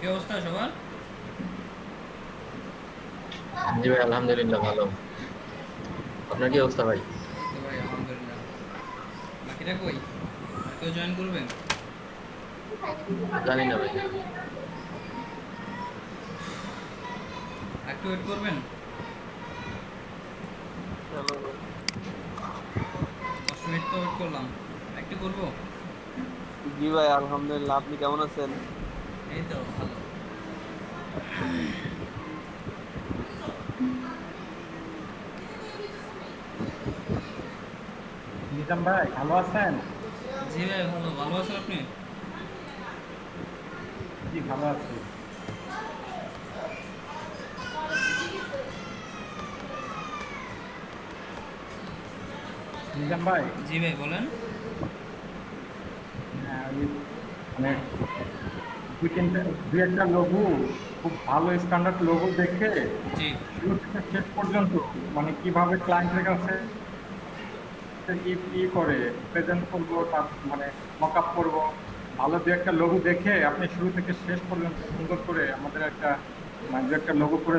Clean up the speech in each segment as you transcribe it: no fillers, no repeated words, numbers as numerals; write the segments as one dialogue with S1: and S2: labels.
S1: কি অবস্থা সবার?
S2: জি ভাই, আলহামদুলিল্লাহ ভালো। আপনার কি অবস্থা ভাই?
S1: এই তো ভাই আলহামদুলিল্লাহ। বাকিরা কই? আর কেউ জয়েন করবেন?
S2: জানি না ভাই।
S1: একটু ওয়েট করবেন।
S3: চলো ভাই।
S1: 10 মিনিট তো ওয়েট করলাম, একটু করবো।
S3: জি ভাই, আলহামদুলিল্লাহ। আপনি কেমন আছেন?
S1: এই তো ভালো।
S4: নিজাম ভাই ভালো আছেন?
S1: জি ভাই ভালো। ভালো আছেন আপনি?
S4: জি ভালো আছি। নিজাম ভাই,
S1: জি ভাই বলেন।
S4: ওই মানে দুই তিনটা দুই একটা লঘু খুব ভালো স্ট্যান্ডার্ড লঘু দেখে
S1: জি।
S4: শুরু থেকে শেষ পর্যন্ত মানে কিভাবে ক্লায়েন্টের কাছে করে প্রেজেন্ট করবো, তার মানে মক আপ করবো, ভালো দু একটা লঘু দেখে আপনি শুরু থেকে শেষ পর্যন্ত সুন্দর করে আমাদের একটা মানে দু একটা লঘু করে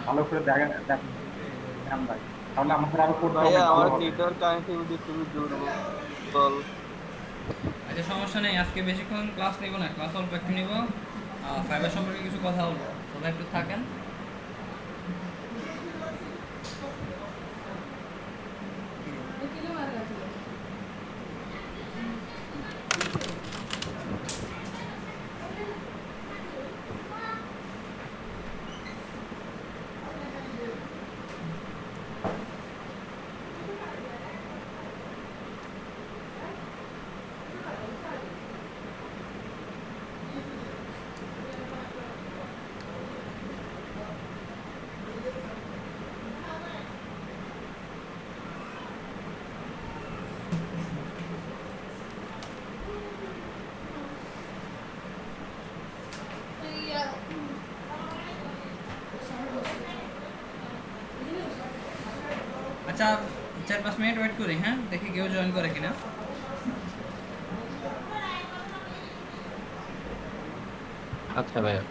S4: ভালো করে দেখান ভাই, তাহলে আমাদের আরো করতে
S3: ভাইয়া,
S4: অনেক ভালো
S3: আমার
S4: হবে।
S3: নেটওয়ার্ক কানেক্টিভিটি খুবই দুর্বল।
S1: আচ্ছা সমস্যা নেই, আজকে বেশিক্ষণ ক্লাস নিব না, ক্লাস অল্প একটু নিব। ফাইবার সম্পর্কে কিছু কথা বলবো, সবাই একটু থাকেন। আচ্ছা 4-5 মিনিট ওয়েট করি, হ্যাঁ দেখি কেউ জয়েন করে কিনা।
S2: আচ্ছা ভাইয়া।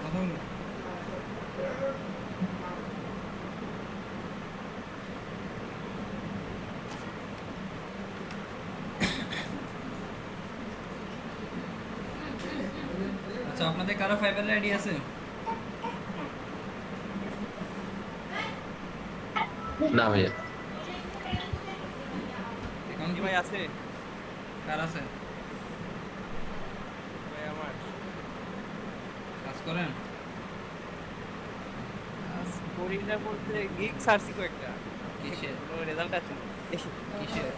S1: কথা বলুন। আচ্ছা আপনাদের কারো ফাইবার আইডি আছে?
S2: না ভাইয়া।
S1: অ্যাকাউন্ট
S3: জি
S1: কি
S3: ভাই, আছে।
S1: কার আছে?
S3: ভাই আমার
S1: কাজ করেন?
S3: করি না বলতে গিগ সার্চি কয়েকটা,
S1: কিসের?
S3: কোনো রেজাল্ট আছে না।
S1: কিসের?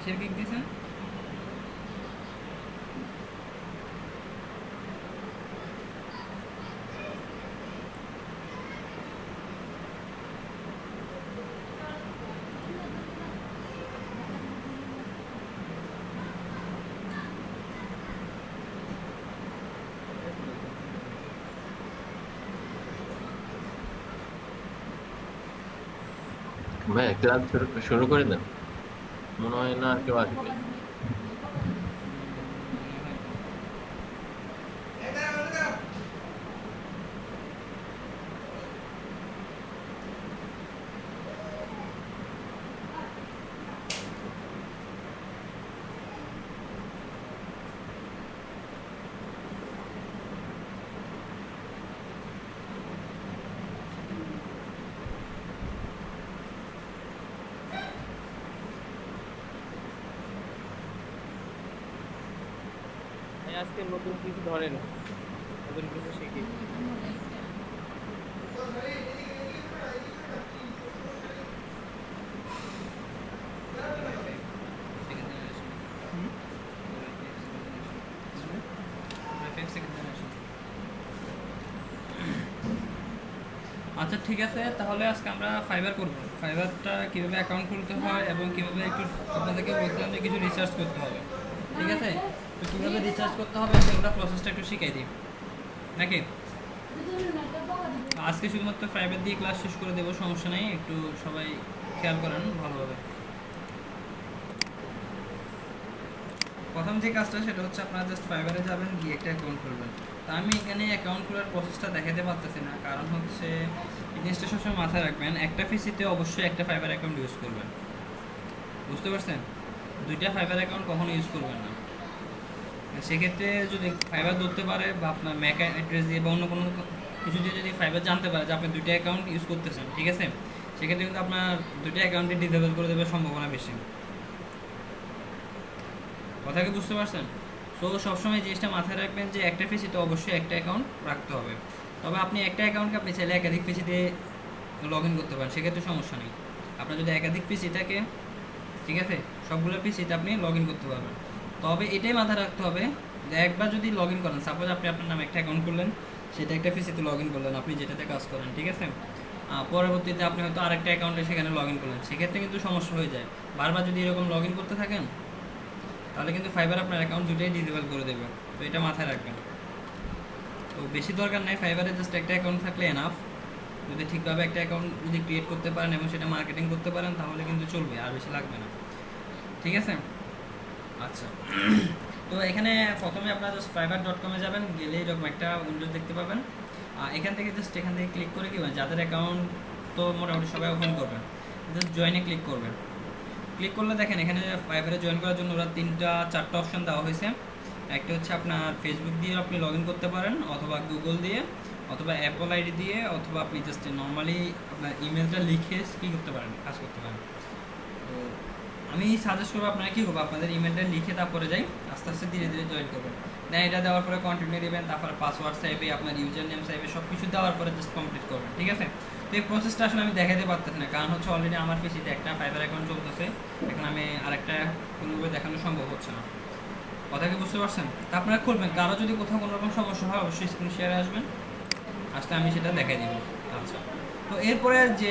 S1: কিসের গিগ দিয়েছেন?
S2: ভাই ক্লাস শুরু করে দেন, মনে হয় না আর কেউ আসবে।
S3: আজকে নতুন কিছু ধরেন, নতুন কিছু শিখি।
S1: আচ্ছা ঠিক আছে, তাহলে আজকে আমরা ফাইবার করবো। ফাইবারটা কীভাবে অ্যাকাউন্ট খুলতে হয় এবং কীভাবে একটু আপনাদেরকে বলছিলাম যে কিছু রিসার্চ করতে হবে, ঠিক আছে? তো কীভাবে রিসার্চ করতে হবে সেগুলো প্রসেসটা একটু শিখাই দিই নাকি? আজকে শুধুমাত্র ফাইবার দিয়ে ক্লাস শেষ করে দেবো, সমস্যা নেই, একটু সবাই খেয়াল করেন ভালোভাবে। প্রথম যে কাজটা সেটা হচ্ছে আপনারা জাস্ট ফাইবারে যাবেন, গিয়ে একটা অ্যাকাউন্ট খুলবেন। তো আমি এখানে অ্যাকাউন্ট খোলার প্রসেসটা দেখাতে পারতেছি না, কারণ হচ্ছে এই জিনিসটা সবসময় মাথায় রাখবেন, একটা পিসিতে অবশ্যই একটা ফাইবার অ্যাকাউন্ট ইউজ করবেন, বুঝতে পারছেন? দুইটা ফাইবার অ্যাকাউন্ট কখনো ইউজ করবেন না। সেক্ষেত্রে যদি ফাইবার ধরতে পারে বা আপনার ম্যাক অ্যাড্রেস দিয়ে বা অন্য কোনো কিছু দিয়ে যদি ফাইবার জানতে পারে যে আপনি দুইটা অ্যাকাউন্ট ইউজ করতেছেন, ঠিক আছে, সেক্ষেত্রে কিন্তু আপনার দুইটা অ্যাকাউন্টে ডিসেবল করে দেওয়ার সম্ভাবনা বেশি। কথা কি বুঝতে পারছেন? সো সবসময় জিনিসটা মাথায় রাখবেন যে একটা পিসিতে অবশ্যই একটা অ্যাকাউন্ট রাখতে হবে। তবে আপনি একটা অ্যাকাউন্টকে আপনি চাইলে একাধিক পিসিতে লগ ইন করতে পারেন, সেক্ষেত্রে সমস্যা নেই। আপনার যদি একাধিক পিসিটাকে, ঠিক আছে, সবগুলো পিসিতে আপনি লগ ইন করতে পারবেন। তবে এটাই মাথায় রাখতে হবে যে একবার যদি লগ ইন করেন, সাপোজ আপনি আপনার নামে একটা অ্যাকাউন্ট করলেন, সেটা একটা পিসিতে লগ ইন করলেন আপনি যেটাতে কাজ করেন, ঠিক আছে, পরবর্তীতে আপনি হয়তো আরেকটা অ্যাকাউন্টে সেখানে লগ ইন করলেন, সেক্ষেত্রে কিন্তু সমস্যা হয়ে যায়। বারবার যদি এরকম লগ ইন করতে থাকেন তাহলে কিন্তু ফাইবার আপনার অ্যাকাউন্ট দুটোই ডিসেবল করে দেবে। তো এটা মাথায় রাখবেন। তো বেশি দরকার নেই, ফাইবারে জাস্ট একটা অ্যাকাউন্ট থাকলে এনাফ। যদি ঠিকভাবে একটা অ্যাকাউন্ট যদি ক্রিয়েট করতে পারেন এবং সেটা মার্কেটিং করতে পারেন তাহলে কিন্তু চলবে, আর বেশি লাগবে না, ঠিক আছে? আচ্ছা, তো এখানে প্রথমে আপনারা জাস্ট fiverr.com-এ যাবেন, গেলে এরকম একটা উইন্ডোজ দেখতে পাবেন। এখান থেকে ক্লিক করে কি যাদের অ্যাকাউন্ট তো মোটামুটি সবাই ওপেন করবেন, জাস্ট জয়েনে ক্লিক করবেন। ক্লিক করলে দেখেন এখানে ফাইবারে জয়েন করার জন্য ওরা 3-4টা অপশন দেওয়া হয়েছে। একটা হচ্ছে আপনার ফেসবুক দিয়ে আপনি লগ ইন করতে পারেন, অথবা গুগল দিয়ে, অথবা অ্যাপল আইডি দিয়ে, অথবা আপনি জাস্ট নর্মালি আপনার ইমেলটা লিখে কী করতে পারেন, কাজ করতে পারেন। তো আমি সাজেস্ট করবো আপনারা কী করবো, আপনাদের ইমেলটা লিখে তারপরে যাই আস্তে আস্তে ধীরে ধীরে জয়েন করবেন। দেন এটা দেওয়ার পরে কন্টিনিউ দেবেন, তারপরে পাসওয়ার্ড চাইবে, আপনার ইউজার নেম চাইবে, সব কিছু দেওয়ার পরে জাস্ট কমপ্লিট করবেন, ঠিক আছে? তো এই প্রসেসটা আসলে আমি দেখাতে পারতেছি না, কারণ হচ্ছে অলরেডি আমার পিসিতে একটা ফাইবার অ্যাকাউন্ট চলতেছে, এখন আমি আরেকটা কোনোভাবে দেখানো সম্ভব হচ্ছে না। কথা কি বুঝতে পারছেন? তা আপনারা করবেন, কারো যদি কোথাও কোনো রকম সমস্যা হয় অবশ্যই স্ক্রিন শেয়ারে আসবেন, আসলে আমি সেটা দেখাই দিব। আচ্ছা, তো এরপরে যে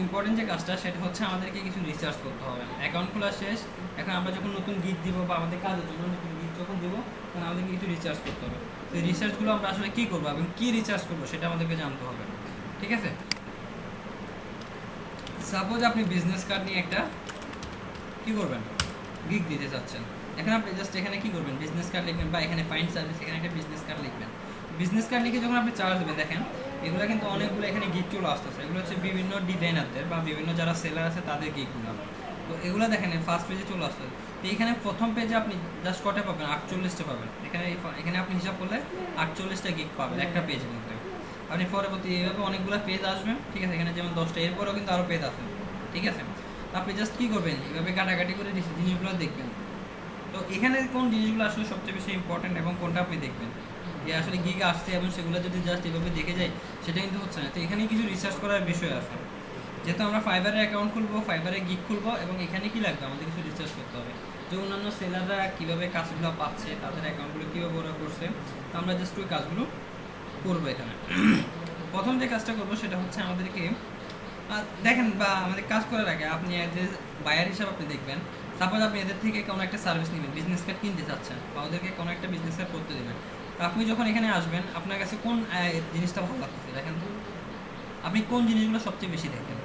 S1: ইম্পর্টেন্ট যে কাজটা সেটা হচ্ছে আমাদেরকে কিছু রিসার্চ করতে হবে। অ্যাকাউন্ট খোলা শেষ, এখন আমরা যখন নতুন গিগ দিব বা আমাদের কাজের জন্য নতুন গিগ যখন দিব তখন আমাদেরকে কিছু রিসার্চ করতে হবে। তো এই রিসার্চগুলো আমরা আসলে কী করবো এবং কী রিসার্চ করবো সেটা আমাদেরকে জানতে হবে, ঠিক আছে? সাপোজ আপনি বিজনেস কার্ড নিয়ে একটা কী করবেন, গিগ দিতে চাচ্ছেন। এখন আপনি জাস্ট এখানে কী করবেন, বিজনেস কার্ড লিখবেন, বা এখানে ফাইন্ড সার্ভিস, এখানে একটা বিজনেস কার্ড লিখবেন। বিজনেস কার্ড লিখে যখন আপনি চার্জ দেবেন, দেখেন এগুলো কিন্তু অনেকগুলো এখানে গিগ চলে আসতেছে। এগুলো হচ্ছে বিভিন্ন ডিজাইনারদের বা বিভিন্ন যারা সেলার আছে তাদের গিগগুলো। তো এগুলো দেখেন ফার্স্ট পেজে চলে আসছে। তো এখানে প্রথম পেজে আপনি জাস্ট কটা পাবেন, 48টা পাবেন। এখানে আপনি হিসাব করলে 48টা গিগ পাবেন একটা পেজের মধ্যে। আপনি পরবর্তী এইভাবে অনেকগুলো পেজ আসবে, ঠিক আছে? এখানে যেমন 10টা, এরপরেও কিন্তু আরও পেজ আসবে, ঠিক আছে? তো আপনি জাস্ট কী করবেন, এভাবে কাটাকাটি করে জিনিসগুলো দেখবেন। তো এখানে কোন জিনিসগুলো আসলে সবচেয়ে বেশি ইম্পর্টেন্ট এবং কোনটা আপনি দেখবেন, যে আসলে গিগ আসছে এবং সেগুলো যদি জাস্ট এভাবে দেখে যায় সেটা কিন্তু হচ্ছে না। তো এখানে কিছু রিসার্চ করার বিষয় আছে। তো যেহেতু আমরা ফাইবারে অ্যাকাউন্ট খুলবো, ফাইবারে গিগ খুলবো, এবং এখানে কি লাগবে, আমাদের কিছু রিসার্চ করতে হবে যে অন্যান্য সেলাররা কীভাবে কাজগুলো পাচ্ছে, তাদের অ্যাকাউন্টগুলো কীভাবে ওরা করছে। তো আমরা জাস্ট ওই কাজগুলো করবো এখানে। প্রথম যে কাজটা করবো সেটা হচ্ছে আমাদেরকে দেখেন, বা আমাদের কাজ করার আগে আপনি এজ এ বায়ার হিসাবে আপনি দেখবেন, সাপোজ আপনি এদের থেকে কোনো একটা সার্ভিস নেবেন, বিজনেস কার্ড কিনতে চাচ্ছেন বা ওদেরকে কোনো একটা বিজনেস কার্ড করতে দেবেন। তো আপনি যখন এখানে আসবেন, আপনার কাছে কোন জিনিসটা ভালো লাগতেছে দেখেন তো, আপনি কোন জিনিসগুলো সবচেয়ে বেশি দেখেন।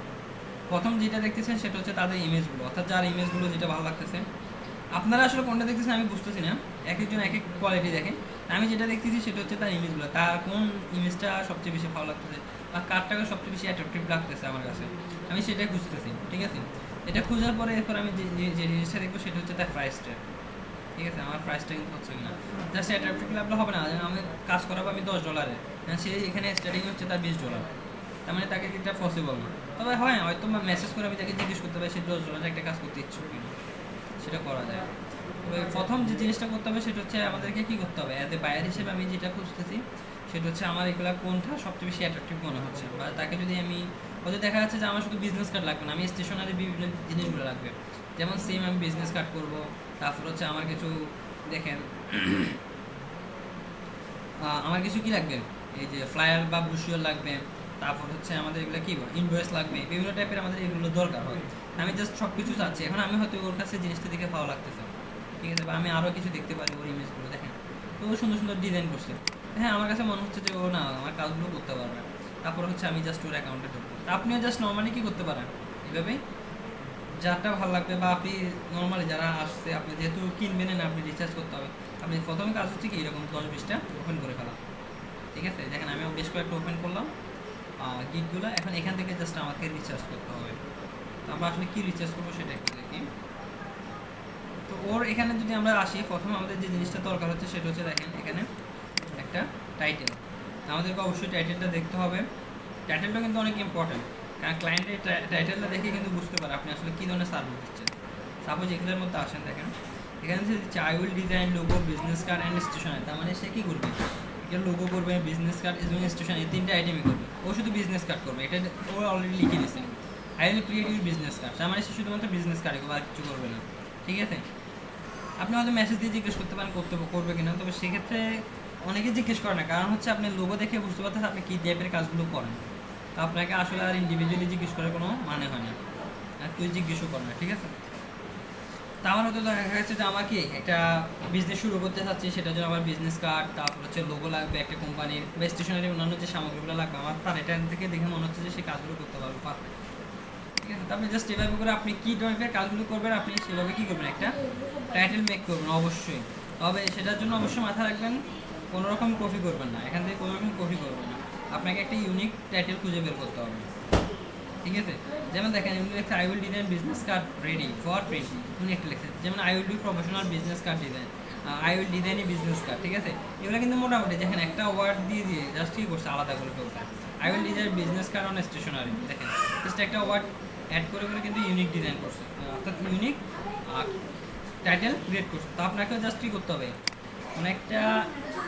S1: প্রথম যেটা দেখতেছেন সেটা হচ্ছে তাদের ইমেজগুলো, অর্থাৎ যার ইমেজগুলো যেটা ভালো লাগতেছে। আপনারা আসলে কোনটা দেখতেছেন আমি বুঝতেছি না, এক একজন এক এক কোয়ালিটি দেখেন। আমি যেটা দেখতেছি সেটা হচ্ছে তার ইমেজগুলো, তার কোন ইমেজটা সবচেয়ে বেশি ভালো লাগতেছে বা কারটাকে সবচেয়ে বেশি অ্যাট্রাকটিভ লাগতেছে আমার কাছে, আমি সেটাই খুঁজতেছি। ঠিক আছে, এটা খোঁজার পরে এরপর আমি যে জিনিসটা দেখবো সেটা হচ্ছে তার প্রাইসটা। ঠিক আছে, আমার প্রাইসটা কিন্তু হচ্ছে কিনা, জাস্ট অ্যাট্রাকটিভ লাগলে হবে না। আমি কাজ করাবো আমি $10, সে এখানে স্টার্টিং হচ্ছে তার $20, তার মানে তাকে এটা পসিবল না। তবে হয় হয়তো মেসেজ করে আমি তাকে জিজ্ঞেস করতে পারি সে $10 একটা কাজ করতে ইচ্ছুক কিনা, সেটা করা যায়। তবে প্রথম যে জিনিসটা করতে হবে সেটা হচ্ছে আমাদেরকে কী করতে হবে, অ্যাজ এ বায়ার হিসেবে আমি যেটা খুঁজতেছি সেটা হচ্ছে আমার এগুলা কোনটা সবচেয়ে বেশি অ্যাট্রাকটিভ মনে হচ্ছে। বা তাকে যদি আমি হয়তো দেখা যাচ্ছে যে আমার শুধু বিজনেস কার্ড লাগবে না, আমি স্টেশনারি বিভিন্ন জিনিসগুলো লাগবে, যেমন সেম আমি বিজনেস কার্ড করবো। তারপর হচ্ছে আমার কিছু দেখেন আমার কিছু কি লাগবে, এই যে ফ্লায়ার বা ব্রোশিওর লাগবে। তারপর হচ্ছে আমাদের এগুলো কী ইনভয়েস লাগবে, বিভিন্ন টাইপের আমাদের এগুলো দরকার হয়। আমি জাস্ট সব কিছু চাচ্ছি, এখন আমি হয়তো ওর কাছে জিনিসটা দেখে ভালো লাগতেছে, ঠিক আছে, বা আমি আরও কিছু দেখতে পারি ওর ইমেজগুলো দেখেন, তো ও সুন্দর সুন্দর ডিজাইন করছে। হ্যাঁ, আমার কাছে মনে হচ্ছে যে ও না আমার কাজগুলো করতে পারবে। তারপর হচ্ছে আমি জাস্ট ওর অ্যাকাউন্টে ঢুকবো। আপনিও জাস্ট নর্মালি কী করতে পারেন, এভাবেই যারটা ভালো লাগবে, বা আপনি নর্মালি যারা আসছে, আপনি যেহেতু কিনবেন না, আপনি রিচার্জ করতে হবে, আপনি প্রথমে কাজ হচ্ছে কি এরকম 10-20টা ওপেন করে ফেলা। ঠিক আছে, দেখেন আমি বেশ কয়েকটা ওপেন করলাম গিগগুলো। এখন এখান থেকে জাস্ট আমাকে রিচার্জ করতে হবে। তো আমরা আসলে কী রিচার্জ করবো সেটা একটু দেখি। তো ওর এখানে যদি আমরা আসি, প্রথম আমাদের যে জিনিসটা দরকার হচ্ছে সেটা হচ্ছে দেখেন এখানে একটা টাইটেল, আমাদেরকে অবশ্যই টাইটেলটা দেখতে হবে। টাইটেলটা কিন্তু অনেক ইম্পর্ট্যান্ট, কারণ ক্লায়েন্টের টাইটেলটা দেখে কিন্তু বুঝতে পারে আপনি আসলে কী ধরনের সার্ভিস দিচ্ছেন। সাপোজ এগুলোর মধ্যে আসেন, দেখেন এখানে যে I will design logo, business card and stationery, তার মানে সে কী করবে, এটা লোগো করবে, বিজনেস কার্ড এবং স্টেশন, এই তিনটে আইটেমই করবে। ও শুধু বিজনেস কার্ড করবে, এটা ও অলরেডি লিখে দিয়েছেন। I will create your business card, তার মানে সে শুধুমাত্র বিজনেস কার্ডে করবে, আর কিছু করবে না। ঠিক আছে, আপনি হয়তো মেসেজ দিয়ে জিজ্ঞেস করতে পারেন করবে কিনা, তবে সেক্ষেত্রে অনেকে জিজ্ঞেস করে না, কারণ হচ্ছে আপনি লোগো দেখে বুঝতে পারতেন আপনি কী টাইপের কাজগুলো করেন। তো আপনাকে আসলে আর ইন্ডিভিজুয়ালি জিজ্ঞেস করার কোনো মানে হয় না, আর কেউ জিজ্ঞেসও করে না। ঠিক আছে, তা আমার হয়তো দেখা গেছে যে আমার কি একটা বিজনেস শুরু করতে চাচ্ছি, সেটার জন্য আমার বিজনেস কার্ড, তারপর হচ্ছে লোগো লাগবে একটা কোম্পানির, বা স্টেশনারি অন্যান্য যে সামগ্রীগুলো লাগবে, আমার তার এটা থেকে দেখে মনে হচ্ছে যে সেই কাজগুলো করতে পারবে পারফেক্ট। ঠিক আছে, তো আপনি জাস্ট এভাবে করে আপনি কী টাইপের কাজগুলো করবেন, আপনি সেভাবে কী করবেন, একটা টাইটেল মেক করবেন অবশ্যই। তবে সেটার জন্য অবশ্যই মাথায় রাখবেন কোনো রকম কপি করবেন না, এখান থেকে কোনো রকম কপি করবেন না, আপনাকে একটা ইউনিক টাইটেল খুঁজে বের করতে হবে। ঠিক আছে, যেমন দেখেন উনি লেখছে I will design business card ready for print, উনি একটা লেখছে যেমন I will do professional business card design, I will design E business card. ঠিক আছে, এগুলো কিন্তু মোটামুটি দেখেন একটা ওয়ার্ড দিয়ে জাস্ট কী করছে আলাদা করে ফেলছে। I will design business card on stationery, দেখেন জাস্ট একটা ওয়ার্ড অ্যাড করে কিন্তু ইউনিক ডিজাইন করছে, অর্থাৎ ইউনিক টাইটেল ক্রিয়েট করছে। তো আপনাকেও জাস্ট কী করতে হবে, কোনো একটা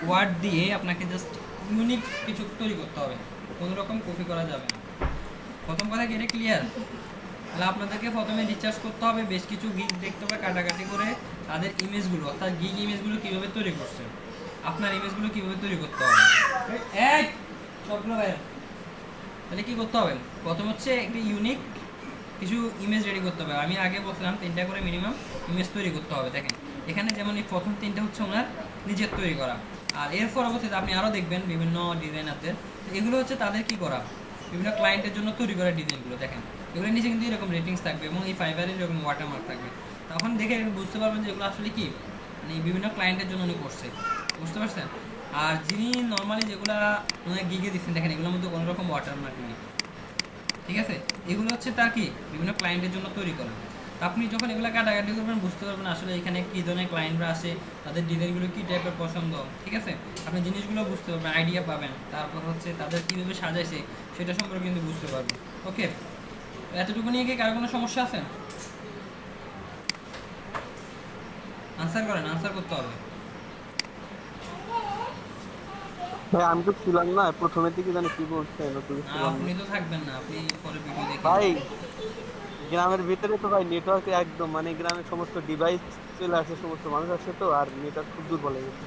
S1: ওয়ার্ড দিয়ে আপনাকে জাস্ট ইউনিক কিছু তৈরি করতে হবে, কোনো রকম কপি করা যাবে না। প্রথম কথা কি এটা ক্লিয়ার? তাহলে আপনাদেরকে প্রথমে রিচার্জ করতে হবে, বেশ কিছু গিগ দেখতে হবে কাটাকাটি করে, তাদের ইমেজগুলো অর্থাৎ গিগ ইমেজগুলো কীভাবে তৈরি করছে, আপনার ইমেজগুলো কীভাবে তৈরি করতে হবে। এই সবগুলো বাইরে। তাহলে কী করতে হবে, প্রথম হচ্ছে একটি ইউনিক কিছু ইমেজ রেডি করতে হবে। আমি আগে বলছিলাম 3টা করে মিনিমাম ইমেজ তৈরি করতে হবে। দেখেন এখানে যেমন এই প্রথম 3টা হচ্ছে ওনার নিজের তৈরি করা, আর এর পরবর্তীতে আপনি আরও দেখবেন বিভিন্ন ডিজাইনারদের, এগুলো হচ্ছে তাদের কী করা বিভিন্ন ক্লায়েন্টের জন্য তৈরি করা ডিজাইনগুলো। দেখেন এগুলো নিচে কিন্তু এরকম রেটিংস থাকবে এবং এই ফাইবারের এরকম ওয়াটারমার্ক থাকবে, তখন দেখে বুঝতে পারবেন যে এগুলো আসলে কি মানে বিভিন্ন ক্লায়েন্টের জন্য উনি করছে, বুঝতে পারছেন। আর যিনি নর্মালি যেগুলো ওনার গিগে দিচ্ছেন, দেখেন এগুলোর মধ্যে কোনো রকম ওয়াটারমার্ক নেই। ঠিক আছে, এগুলো হচ্ছে তার কি বিভিন্ন ক্লায়েন্টের জন্য তৈরি করা। আপনি যখন এগুলো কাটাকাটি করবেন বুঝতে পারবেন আসলে এখানে কী ধরনের ক্লায়েন্টরা আসে, তাদের ডিজাইনগুলো কী টাইপের পছন্দ। ঠিক আছে, আপনি জিনিসগুলো বুঝতে পারবেন, আইডিয়া পাবেন, তারপর হচ্ছে তাদের কীভাবে সাজাইছে সেটা সম্পর্কে কিন্তু বুঝতে পারবেন। ওকে, এতটুকু নিয়ে কি কারো কোনো সমস্যা আছে? আনসার করেন, আনসার করতে হবে।
S3: ভাই আমি তো ছিলাম না প্রথমের দিকে, জানি কি বলছেন, তো ছিলাম না
S1: আপনি তো থাকবেন না, আপনি পরে ভিডিও দেখে
S3: ভাই।
S1: নেবেন।
S3: গ্রামের ভিতরে তো ভাই নেটওয়ার্ক একদম, মানে গ্রামের সমস্ত ডিভাইস চলে আসে, সমস্ত মানুষ আসে, তো আর নেটওয়ার্ক খুব দুর্বল হয়ে গেছে।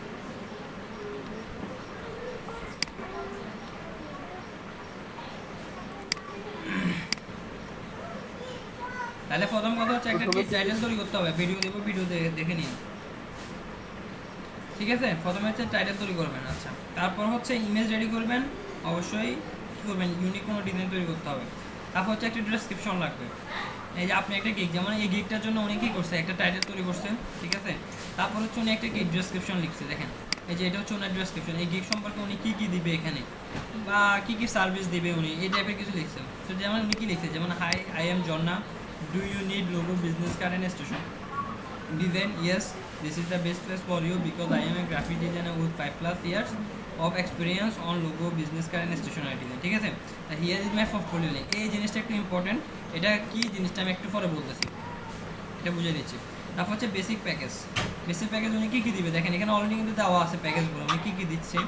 S1: তাহলে প্রথম কথা হচ্ছে একটা কি
S3: প্রথমের দিকে
S1: টাইটেল তৈরি করতে হবে, ভিডিও দেবো, ভিডিও দেখে নিন, ঠিক আছে? প্রথমে হচ্ছে টাইটেল তৈরি করবেন, আচ্ছা। তারপর হচ্ছে ইমেজ রেডি করবেন, অবশ্যই কী করবেন, ইউনিক কোনো ডিজাইন তৈরি করতে হবে। তারপর হচ্ছে একটা ডেসক্রিপশন লাগবে। এই যে আপনি একটা গিগ, যেমন এই গিগটার জন্য উনি কী করছে, একটা টাইটেল তৈরি করছে, ঠিক আছে? তারপর হচ্ছে উনি একটা গিগ ডেসক্রিপশন লিখছে, দেখেন এই যে এটা হচ্ছে ওনার ডেসক্রিপশন, এই গিগ সম্পর্কে উনি কী কী দিবে এখানে, বা কী কী সার্ভিস দিবে উনি, এই টাইপের কিছু লিখছে। তো যেমন উনি কী লিখছে, যেমন হাই আই এম জন্না, do you need logo business card and station design. Yes, this is the best place for you because I am a graphic designer with 5+ years of experience on logo, business card and stationery design. ঠিক আছে? Here is my portfolio link. এই জিনিসটা একটু important, এটা কি জিনিসটা আমি একটু পরে বলতেছি, এটা বুঝিয়ে দিচ্ছি। তারপর হচ্ছে বেসিক প্যাকেজ। বেসিক প্যাকেজ উনি কী কী দিবে দেখেন, এখানে অলরেডি কিন্তু দেওয়া আছে প্যাকেজগুলো, উনি কী কী দিচ্ছে,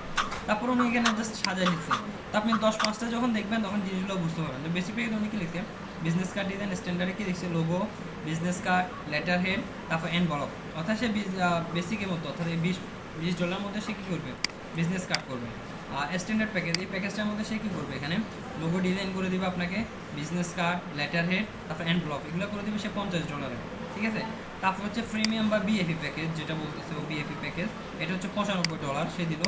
S1: তারপর উনি এখানে জাস্ট সাজায় লিখছে। তো আপনি 10-5টা যখন দেখবেন তখন জিনিসগুলো বুঝতে পারবেন। তো বেসিক প্যাকেজ উনি কী লিখছে, বিজনেস কার্ড ডিজাইন স্ট্যান্ডার্ডে কী লিখছে, logo, business card, letter head, তারপর এনভেলপ। অর্থাৎ সে বেসিকের মতো, অর্থাৎ এই $20 মধ্যে সে কী করবে, বিজনেস কার্ড করবে। স্ট্যান্ডার্ড প্যাকেজ, এই প্যাকেজটার মধ্যে সে কী করবে, এখানে লোগো ডিজাইন করে দিবে আপনাকে, বিজনেস কার্ড, লেটার হেড, তারপর এনভেলপ, এগুলো করে দিবে সে $50। ঠিক আছে? তারপর হচ্ছে প্রিমিয়াম বা বিএফি প্যাকেজ, যেটা বলতেছে ও বিএফি প্যাকেজ, এটা হচ্ছে $95 সে দিল।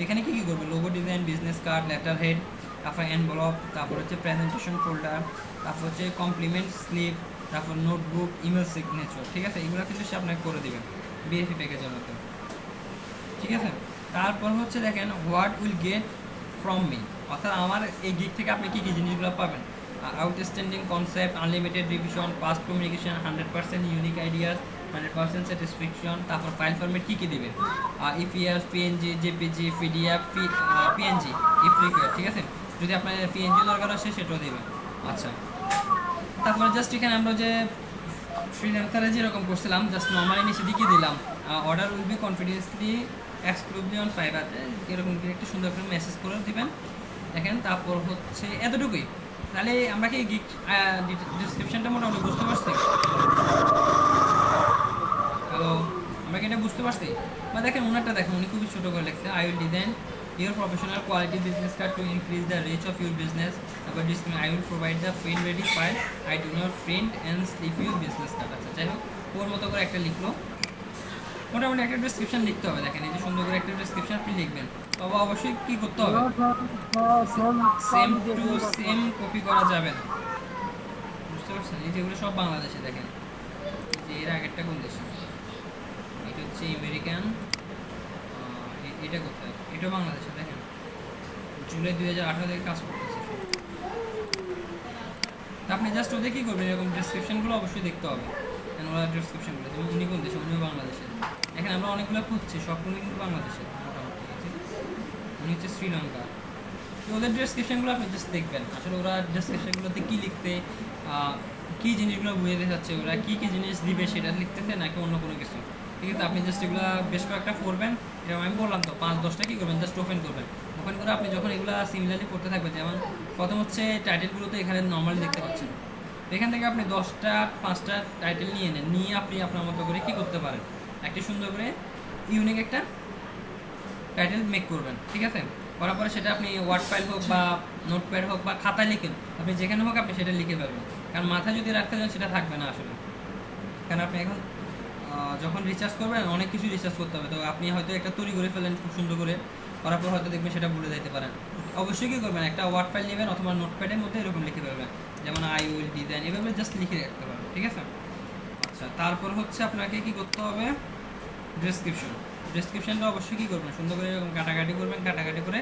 S1: এখানে কী কী করবে, logo design, business card, letter head, তারপর এনভেলপ, তারপর হচ্ছে প্রেজেন্টেশন ফোল্ডার, তারপর হচ্ছে কমপ্লিমেন্ট স্লিপ, তারপর নোটবুক, ইমেল সিগনেচার। ঠিক আছে? এগুলো কিন্তু সে আপনাকে করে দেবে বিএফি প্যাকেজের মতো। ঠিক আছে? তারপর হচ্ছে দেখেন what will get from me, অর্থাৎ আমার এই গিগ থেকে আপনি কী কী জিনিসগুলো পাবেন, outstanding concept, unlimited revision, fast communication, 100% unique ideas, 100% satisfaction. তারপর ফাইল ফরম্যাট কী কী দেবে, EPS, PNG, JPG, PDF, PNG if required. ঠিক আছে? যদি আপনার পিএনজি দরকার আসে সেটাও দেবে। আচ্ছা, তারপরে জাস্ট এখানে আমরা যে ফ্রিল্যান্সারে যেরকম করছিলাম, জাস্ট নর্মালি নিচে দিকে দিলাম order will be confidently exclusively on fibre, এরকম একটু সুন্দর করে মেসেজ করে দিবেন। দেখেন, তারপর হচ্ছে এতটুকুই। তাহলে আমরা কি গিগ ডিসক্রিপশনটা মোটামুটি বুঝতে পারছি? হ্যালো, আমরা কি এটা বুঝতে পারছি? বা দেখেন ওনারটা দেখেন, উনি খুবই ছোটো করে লিখছে, I will design your professional quality business card to increase the reach of your business. তারপর I will provide the print ready file. I do not print and slip your business card. আচ্ছা, যাই হোক, ওর মতো করে একটা লিখলো। মোটামুটি একটা description লিখতে হবে। দেখেন এই যে সুন্দর করে একটা ডেসক্রিপশন আপনি লিখবেন, তবে অবশ্যই কী করতে হবে, সেম টু সেম কপি করা যাবে না। বুঝতে পারছেন? এই যেগুলো সব বাংলাদেশে, দেখেন যে এর আগেরটা কোন দেশে, এটা হচ্ছে আমেরিকান, এটা কোথায়, এটা বাংলাদেশে। দেখেন জুলাই 2018 থেকে কাজ করতেছে। আপনি জাস্ট ওদের কী করবেন, এরকম ডেসক্রিপশনগুলো অবশ্যই দেখতে হবে। ওরা ডেসক্রিপশনগুলো, যেমন উনি কোন দেশে, উনিও বাংলাদেশে। এখানে আমরা অনেকগুলো খুঁজছি, সবগুলো কিন্তু বাংলাদেশে মোটামুটি। ঠিক আছে? উনি হচ্ছে শ্রীলঙ্কা। তো ওদের ডেসক্রিপশনগুলো আপনি জাস্ট দেখবেন, আসলে ওরা ডেসক্রিপশনগুলোতে কী লিখতে, কী জিনিসগুলো বুঝে দেখাচ্ছে, ওরা কী কী জিনিস দিবে সেটা লিখতেছে নাকি অন্য কোনো কিছু। ঠিক আছে? আপনি জাস্ট এগুলো বেশ কয়েকটা করবেন, এরকম আমি বললাম তো 5-10টা কী করবেন, জাস্ট ওপেন করবেন। ওপেন করে আপনি যখন এগুলো সিমিলারলি করতে থাকবেন, যেমন প্রথম হচ্ছে টাইটেলগুলো তো এখানে নর্মালি দেখতে পাচ্ছেন, এখান থেকে আপনি 5টা টাইটেল নিয়ে নেন, নিয়ে আপনি আপনার মতো করে কী করতে পারেন, একটা সুন্দর করে ইউনিক একটা টাইটেল মেক করবেন। ঠিক আছে? করার পরে সেটা আপনি ওয়ার্ড ফাইল হোক বা নোটপ্যাড হোক বা খাতায় লিখেন, আপনি যেখানে হোক আপনি সেটা লিখে পারবেন। কারণ মাথায় যদি রাখতে যান সেটা থাকবে না আসলে। কারণ আপনি এখন যখন রিচার্জ করবেন অনেক কিছু রিচার্জ করতে হবে, তো আপনি হয়তো একটা তৈরি করে ফেলেন খুব সুন্দর করে, করার পর হয়তো দেখবেন সেটা ভুলে যেতে পারেন। অবশ্যই কী করবেন, একটা ওয়ার্ড ফাইল নেবেন অথবা নোটপ্যাডের মধ্যে এরকম লিখে ফেলবেন, যেমন আই উইল ডিজাইন, এভাবে জাস্ট লিখে রাখতে পারেন। ঠিক আছে? আচ্ছা, তারপর হচ্ছে আপনাকে কী করতে হবে, ডেসক্রিপশনটা অবশ্যই কী করবেন, সুন্দর করে এরকম কাটাকাটি করবেন, কাটাকাটি করে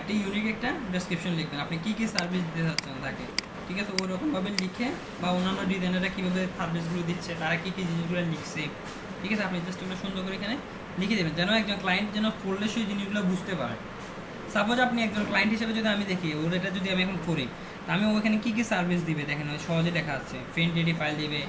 S1: একটা ইউনিক একটা ডেসক্রিপশন লিখবেন, আপনি কী কী সার্ভিস দিতে চাচ্ছেন তাকে। ঠিক আছে? ওরকমভাবে লিখে, বা অন্যান্য ডিজাইনাররা কীভাবে সার্ভিসগুলো দিচ্ছে, তারা কী কী জিনিসগুলো লিখছে। ঠিক আছে? আপনি জাস্ট ওগুলো সুন্দর করে এখানে লিখে দেবেন, যেন একজন ক্লায়েন্ট যেন পড়লে সেই জিনিসগুলো বুঝতে পারে। সাপোজ আপনি একজন ক্লায়েন্ট হিসেবে যদি আমি দেখি, ওর এটা যদি আমি এখন করি, তা আমি ওখানে কী কী সার্ভিস দিবে দেখেন, ওই সহজে দেখা যাচ্ছে, প্রিন্ট রেডি ফাইল দিবে,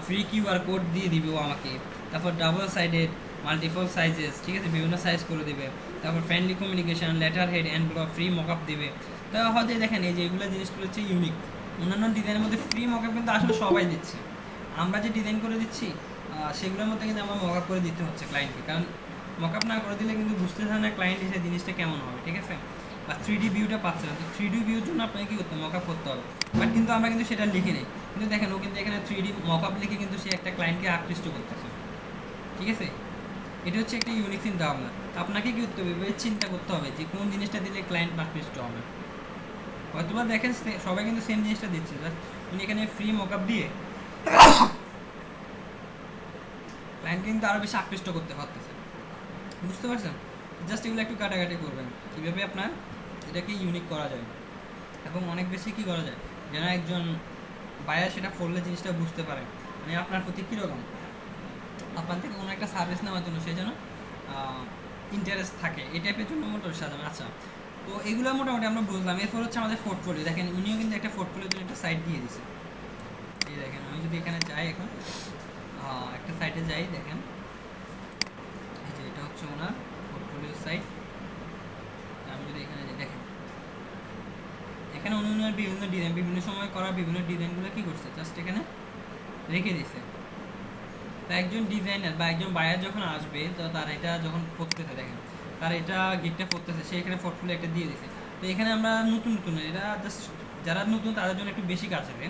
S1: ফ্রি কিউআর কোড দিয়ে দিবে ও আমাকে, তারপর ডাবল সাইডেড মাল্টিপল সাইজেস, ঠিক আছে, বিভিন্ন সাইজ করে দিবে। তারপর friendly communication, letter head and free mockup দিবে। তো হয়তো দেখেন এই যে এগুলো জিনিসগুলো হচ্ছে ইউনিক। অন্যান্য ডিজাইনের মধ্যে ফ্রি মকআপ কিন্তু আসলে সবাই দিচ্ছে, আমরা যে ডিজাইন করে দিচ্ছি সেগুলোর মধ্যে কিন্তু আমরা মকআপ করে দিতে হচ্ছে ক্লায়েন্টকে, কারণ মকআপ না করে দিলে কিন্তু বুঝতে চায় না ক্লায়েন্ট এসে জিনিসটা কেমন হবে, ঠিক আছে, বা 3D ভিউটা পাচ্ছে না। তো 3D ভিউর জন্য আপনাকে কী করতে হবে, মকআপ করতে হবে। বাট কিন্তু আমরা কিন্তু সেটা লিখি নেই, কিন্তু দেখেন ও কিন্তু এখানে 3D মকআপ লিখে কিন্তু সে একটা ক্লায়েন্টকে আকৃষ্ট করতেছে, ঠিক আছে। এটা হচ্ছে একটা ইউনিক চিন্তা ভাবনা। আপনাকে কী করতে হবে, চিন্তা করতে হবে যে কোন জিনিসটা দিলে ক্লায়েন্ট আকৃষ্ট হবে। হয়তোবা দেখেন সবাই কিন্তু সেম জিনিসটা দিচ্ছে, জাস্ট উনি এখানে ফ্রি মকআপ দিয়ে ক্লায়েন্ট কিন্তু আরও বেশি আকৃষ্ট করতে পারতেছে, বুঝতে পারছেন। জাস্ট এগুলো একটু কাটাকাটি করবেন কীভাবে আপনার এটাকে ইউনিক করা যায়, এবং অনেক বেশি কী করা যায় যেন একজন বায়ার সেটা করলে জিনিসটা বুঝতে পারে, মানে আপনার প্রতি কীরকম, আপনার থেকে কোনো একটা সার্ভিস নেওয়ার জন্য সে যেন ইন্টারেস্ট থাকে, এই টাইপের জন্য মোটামুটি সাজানো। আচ্ছা, তো এগুলো মোটামুটি আমরা বুঝলাম। এরপর হচ্ছে আমাদের পোর্টফোলিও। দেখেন উনিও কিন্তু একটা পোর্টফোলিওর জন্য একটা সাইট দিয়ে দিছে। এই দেখেন আমি যদি এখানে যাই, এখন একটা সাইটে যাই, দেখেন এই যে এটা হচ্ছে ওনার পোর্টফোলিও সাইট। আমি যদি এখানে যাই, দেখেন এখানে উনি ওনার বিভিন্ন ডিজাইন, বিভিন্ন সময় করা বিভিন্ন ডিজাইনগুলো কী করছে, জাস্ট এখানে রেখে দিছে। তো একজন ডিজাইনার বা একজন বায়ার যখন আসবে, তো তার এটা যখন পড়তেছে, দেখেন তার এটা গিকটা পড়তেছে, সে এখানে পোর্টফোলিও একটা দিয়ে দিছে। তো এখানে আমরা নতুন এরা জাস্ট যারা নতুন তাদের জন্য একটু বেশি কাজ হবে।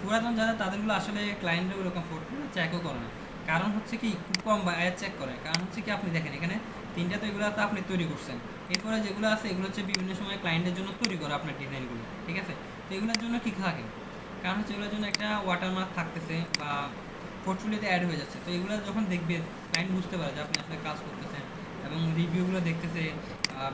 S1: পুরাতন যারা তাদেরগুলো আসলে ক্লায়েন্টরা ওরকম পোর্টফোলিও চেকও করে না, কারণ হচ্ছে কি খুব কম বায়ার চেক করে। কারণ হচ্ছে কি আপনি দেখেন এখানে তিনটা, তো এগুলো তো আপনি তৈরি করছেন, এরপরে যেগুলো আছে এগুলো হচ্ছে বিভিন্ন সময় ক্লায়েন্টের জন্য তৈরি করা আপনার ডিজাইনগুলো, ঠিক আছে। তো এগুলোর জন্য কী থাকে, কারণ হচ্ছে এগুলোর জন্য একটা ওয়াটারমার্ক থাকতেছে বা পোর্টফোলিওতে অ্যাড হয়ে যাচ্ছে। তো এগুলো যখন দেখবে ক্লায়েন্ট বুঝতে পারে যে আপনি আসলে কাজ করতেছেন, এবং রিভিউগুলো দেখতেছে,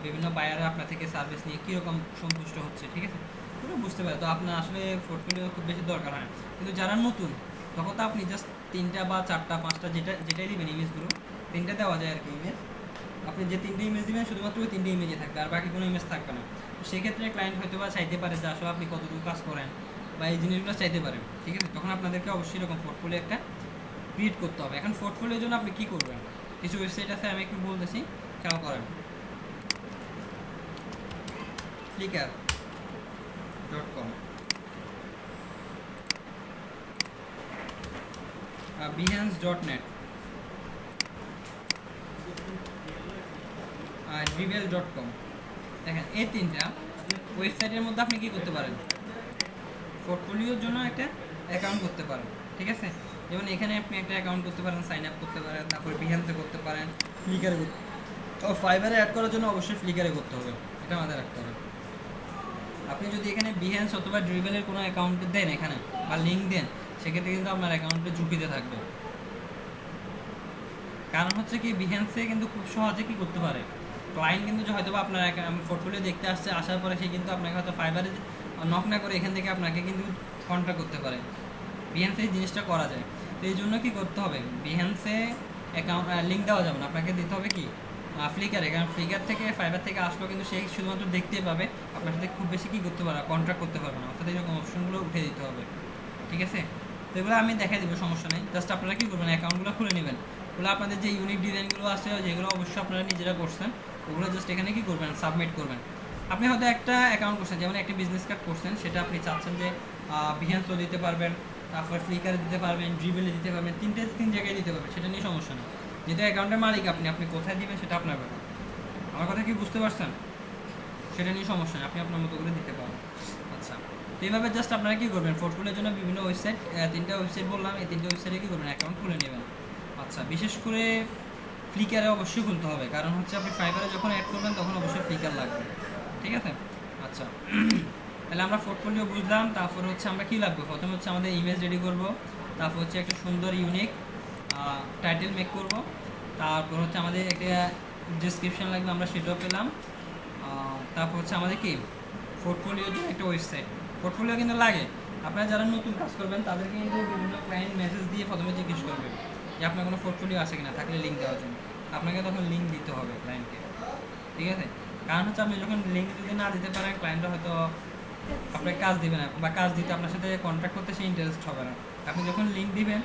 S1: বিভিন্ন বায়াররা আপনার থেকে সার্ভিস নিয়ে কীরকম সন্তুষ্ট হচ্ছে, ঠিক আছে, পুরো বুঝতে পারে। তো আপনার আসলে পোর্টফোলিও খুব বেশি দরকার হয় না। কিন্তু যারা নতুন, তখন তো আপনি জাস্ট 3টা বা 4টা 5টা যেটাই দিবেন ইমেজগুলো, 3টা দেওয়া যায় আর কি ইমেজ। আপনি যে 3টে ইমেজ দিবেন শুধুমাত্র ওই 3টে ইমেজে থাকবে, আর বাকি কোনো ইমেজ থাকবে না। তো সেক্ষেত্রে ক্লায়েন্ট হয়তো বা চাইতে পারে যে আসলে আপনি কতটুকু কাজ করেন, বা এই জিনিসগুলো চাইতে পারেন, ঠিক আছে। তখন আপনাদেরকে অবশ্যই এরকম পোর্টফোলিও একটা ক্রিয়েট করতে হবে। এখন পোর্টফোলিওর জন্য আপনি কী করবেন, কিছু ওয়েবসাইট আছে আমি একটু বলতেছি, খেয়াল করেন। flickr.com, behance.net, dribbble.com। দেখেন এই 3টা ওয়েবসাইটের মধ্যে আপনি কী করতে পারেন, পোর্টফোলিওর জন্য একটা অ্যাকাউন্ট করতে পারেন, ঠিক আছে। যেমন এখানে আপনি একটা অ্যাকাউন্ট করতে পারেন, সাইন আপ করতে পারেন, তারপরে বিহান্সে করতে পারেন, ফ্লিকারে করতে, ও ফাইবারে অ্যাড করার জন্য অবশ্যই ফ্লিকারে করতে হবে, এটা মাথায় রাখতে হবে। আপনি যদি এখানে বিহান্স অথবা ড্রিবেলের কোনো অ্যাকাউন্ট দেন এখানে বা লিঙ্ক দেন, সেক্ষেত্রে কিন্তু আপনার অ্যাকাউন্টে ঝুঁকিতে থাকবে। কারণ হচ্ছে কি বিহান্সে কিন্তু খুব সহজে কী করতে পারে, ক্লায়েন্ট কিন্তু হয়তো বা আপনার পোর্টফোলিও দেখতে আসছে, আসার পরে সে কিন্তু আপনাকে হয়তো ফাইবারে নক না করে এখান থেকে আপনাকে কিন্তু কন্ট্যাক্ট করতে পারে। বিহান্সে এই জিনিসটা করা যায়। তো এই জন্য কী করতে হবে, বিহান্সে অ্যাকাউন্ট লিঙ্ক দেওয়া যাবে না, আপনাকে দিতে হবে কি ফ্লিকারে। কারণ ফ্লিকার থেকে ফাইবার থেকে আসলেও কিন্তু সে শুধুমাত্র দেখতেই পাবে, আপনার সাথে খুব বেশি কী করতে পারবে, কন্ট্যাক্ট করতে পারবে না। অর্থাৎ এরকম অপশনগুলো উঠে দিতে হবে, ঠিক আছে। তো এগুলো আমি দেখাই দেবো, সমস্যা নেই। জাস্ট আপনারা কী করবেন, অ্যাকাউন্টগুলো খুলে নেবেন, খুলে আপনাদের যে ইউনিক ডিজাইনগুলো আছে যেগুলো অবশ্যই আপনারা নিজেরা করছেন, ওগুলো জাস্ট এখানে কী করবেন, সাবমিট করবেন। আপনি হয়তো একটা অ্যাকাউন্ট করছেন, যেমন একটা বিজনেস কার্ড করছেন, সেটা আপনি চাচ্ছেন যে বিহান্সও দিতে পারবেন, তারপর ফ্লিকারে দিতে পারবেন, ড্রিবেলে দিতে পারবেন, 3 জায়গায় দিতে পারবেন, সেটা নিয়ে সমস্যা নেই। যেহেতু অ্যাকাউন্টের মালিক আপনি কোথায় দিবেন সেটা আপনার ব্যাপার। আমার কথা কি বুঝতে পারছেন, সেটা নিয়ে সমস্যা নেই, আপনি আপনার মতো করে দিতে পারবেন। আচ্ছা, তো এইভাবে জাস্ট আপনারা কী করবেন, পোর্টফোলিওর জন্য বিভিন্ন ওয়েবসাইট, 3টা ওয়েবসাইট বললাম, এই 3টে ওয়েবসাইটে কী করবেন, অ্যাকাউন্ট খুলে নেবেন। আচ্ছা, বিশেষ করে ফ্লিকারে অবশ্যই খুলতে হবে, কারণ হচ্ছে আপনি ফাইবারে যখন অ্যাড করবেন তখন অবশ্যই ফ্লিকার লাগবে, ঠিক আছে। আচ্ছা, তাহলে আমরা পোর্টফোলিও বুঝলাম। তারপর হচ্ছে আমরা কী লাগবে, প্রথমে হচ্ছে আমাদের ইমেজ রেডি করব, তারপর হচ্ছে একটা সুন্দর ইউনিক টাইটেল মেক করব, তারপর হচ্ছে আমাদের একটা ডিসক্রিপশন লাগবে, আমরা সেটাও পেলাম। তারপর হচ্ছে আমাদের কি পোর্টফোলিওর জন্য একটা ওয়েবসাইট, পোর্টফোলিও কিন্তু লাগে। আপনারা যারা নতুন কাজ করবেন তাদেরকে কিন্তু বিভিন্ন ক্লায়েন্ট মেসেজ দিয়ে প্রথমে জিজ্ঞেস করবে যে আপনার কোনো পোর্টফোলিও আছে কিনা, থাকলে লিঙ্ক দেওয়ার জন্য আপনাকে তখন লিঙ্ক দিতে হবে ক্লায়েন্টকে, ঠিক আছে। কারণ হচ্ছে আপনি যখন লিঙ্ক যদি না দিতে পারেন, ক্লায়েন্টরা হয়তো আপনাকে কাজ দিবে না, বা কাজ দিতে আপনার সাথে কন্ট্যাক্ট করতে সে ইন্টারেস্ট হবে না। আপনি যখন লিঙ্ক দিবেন,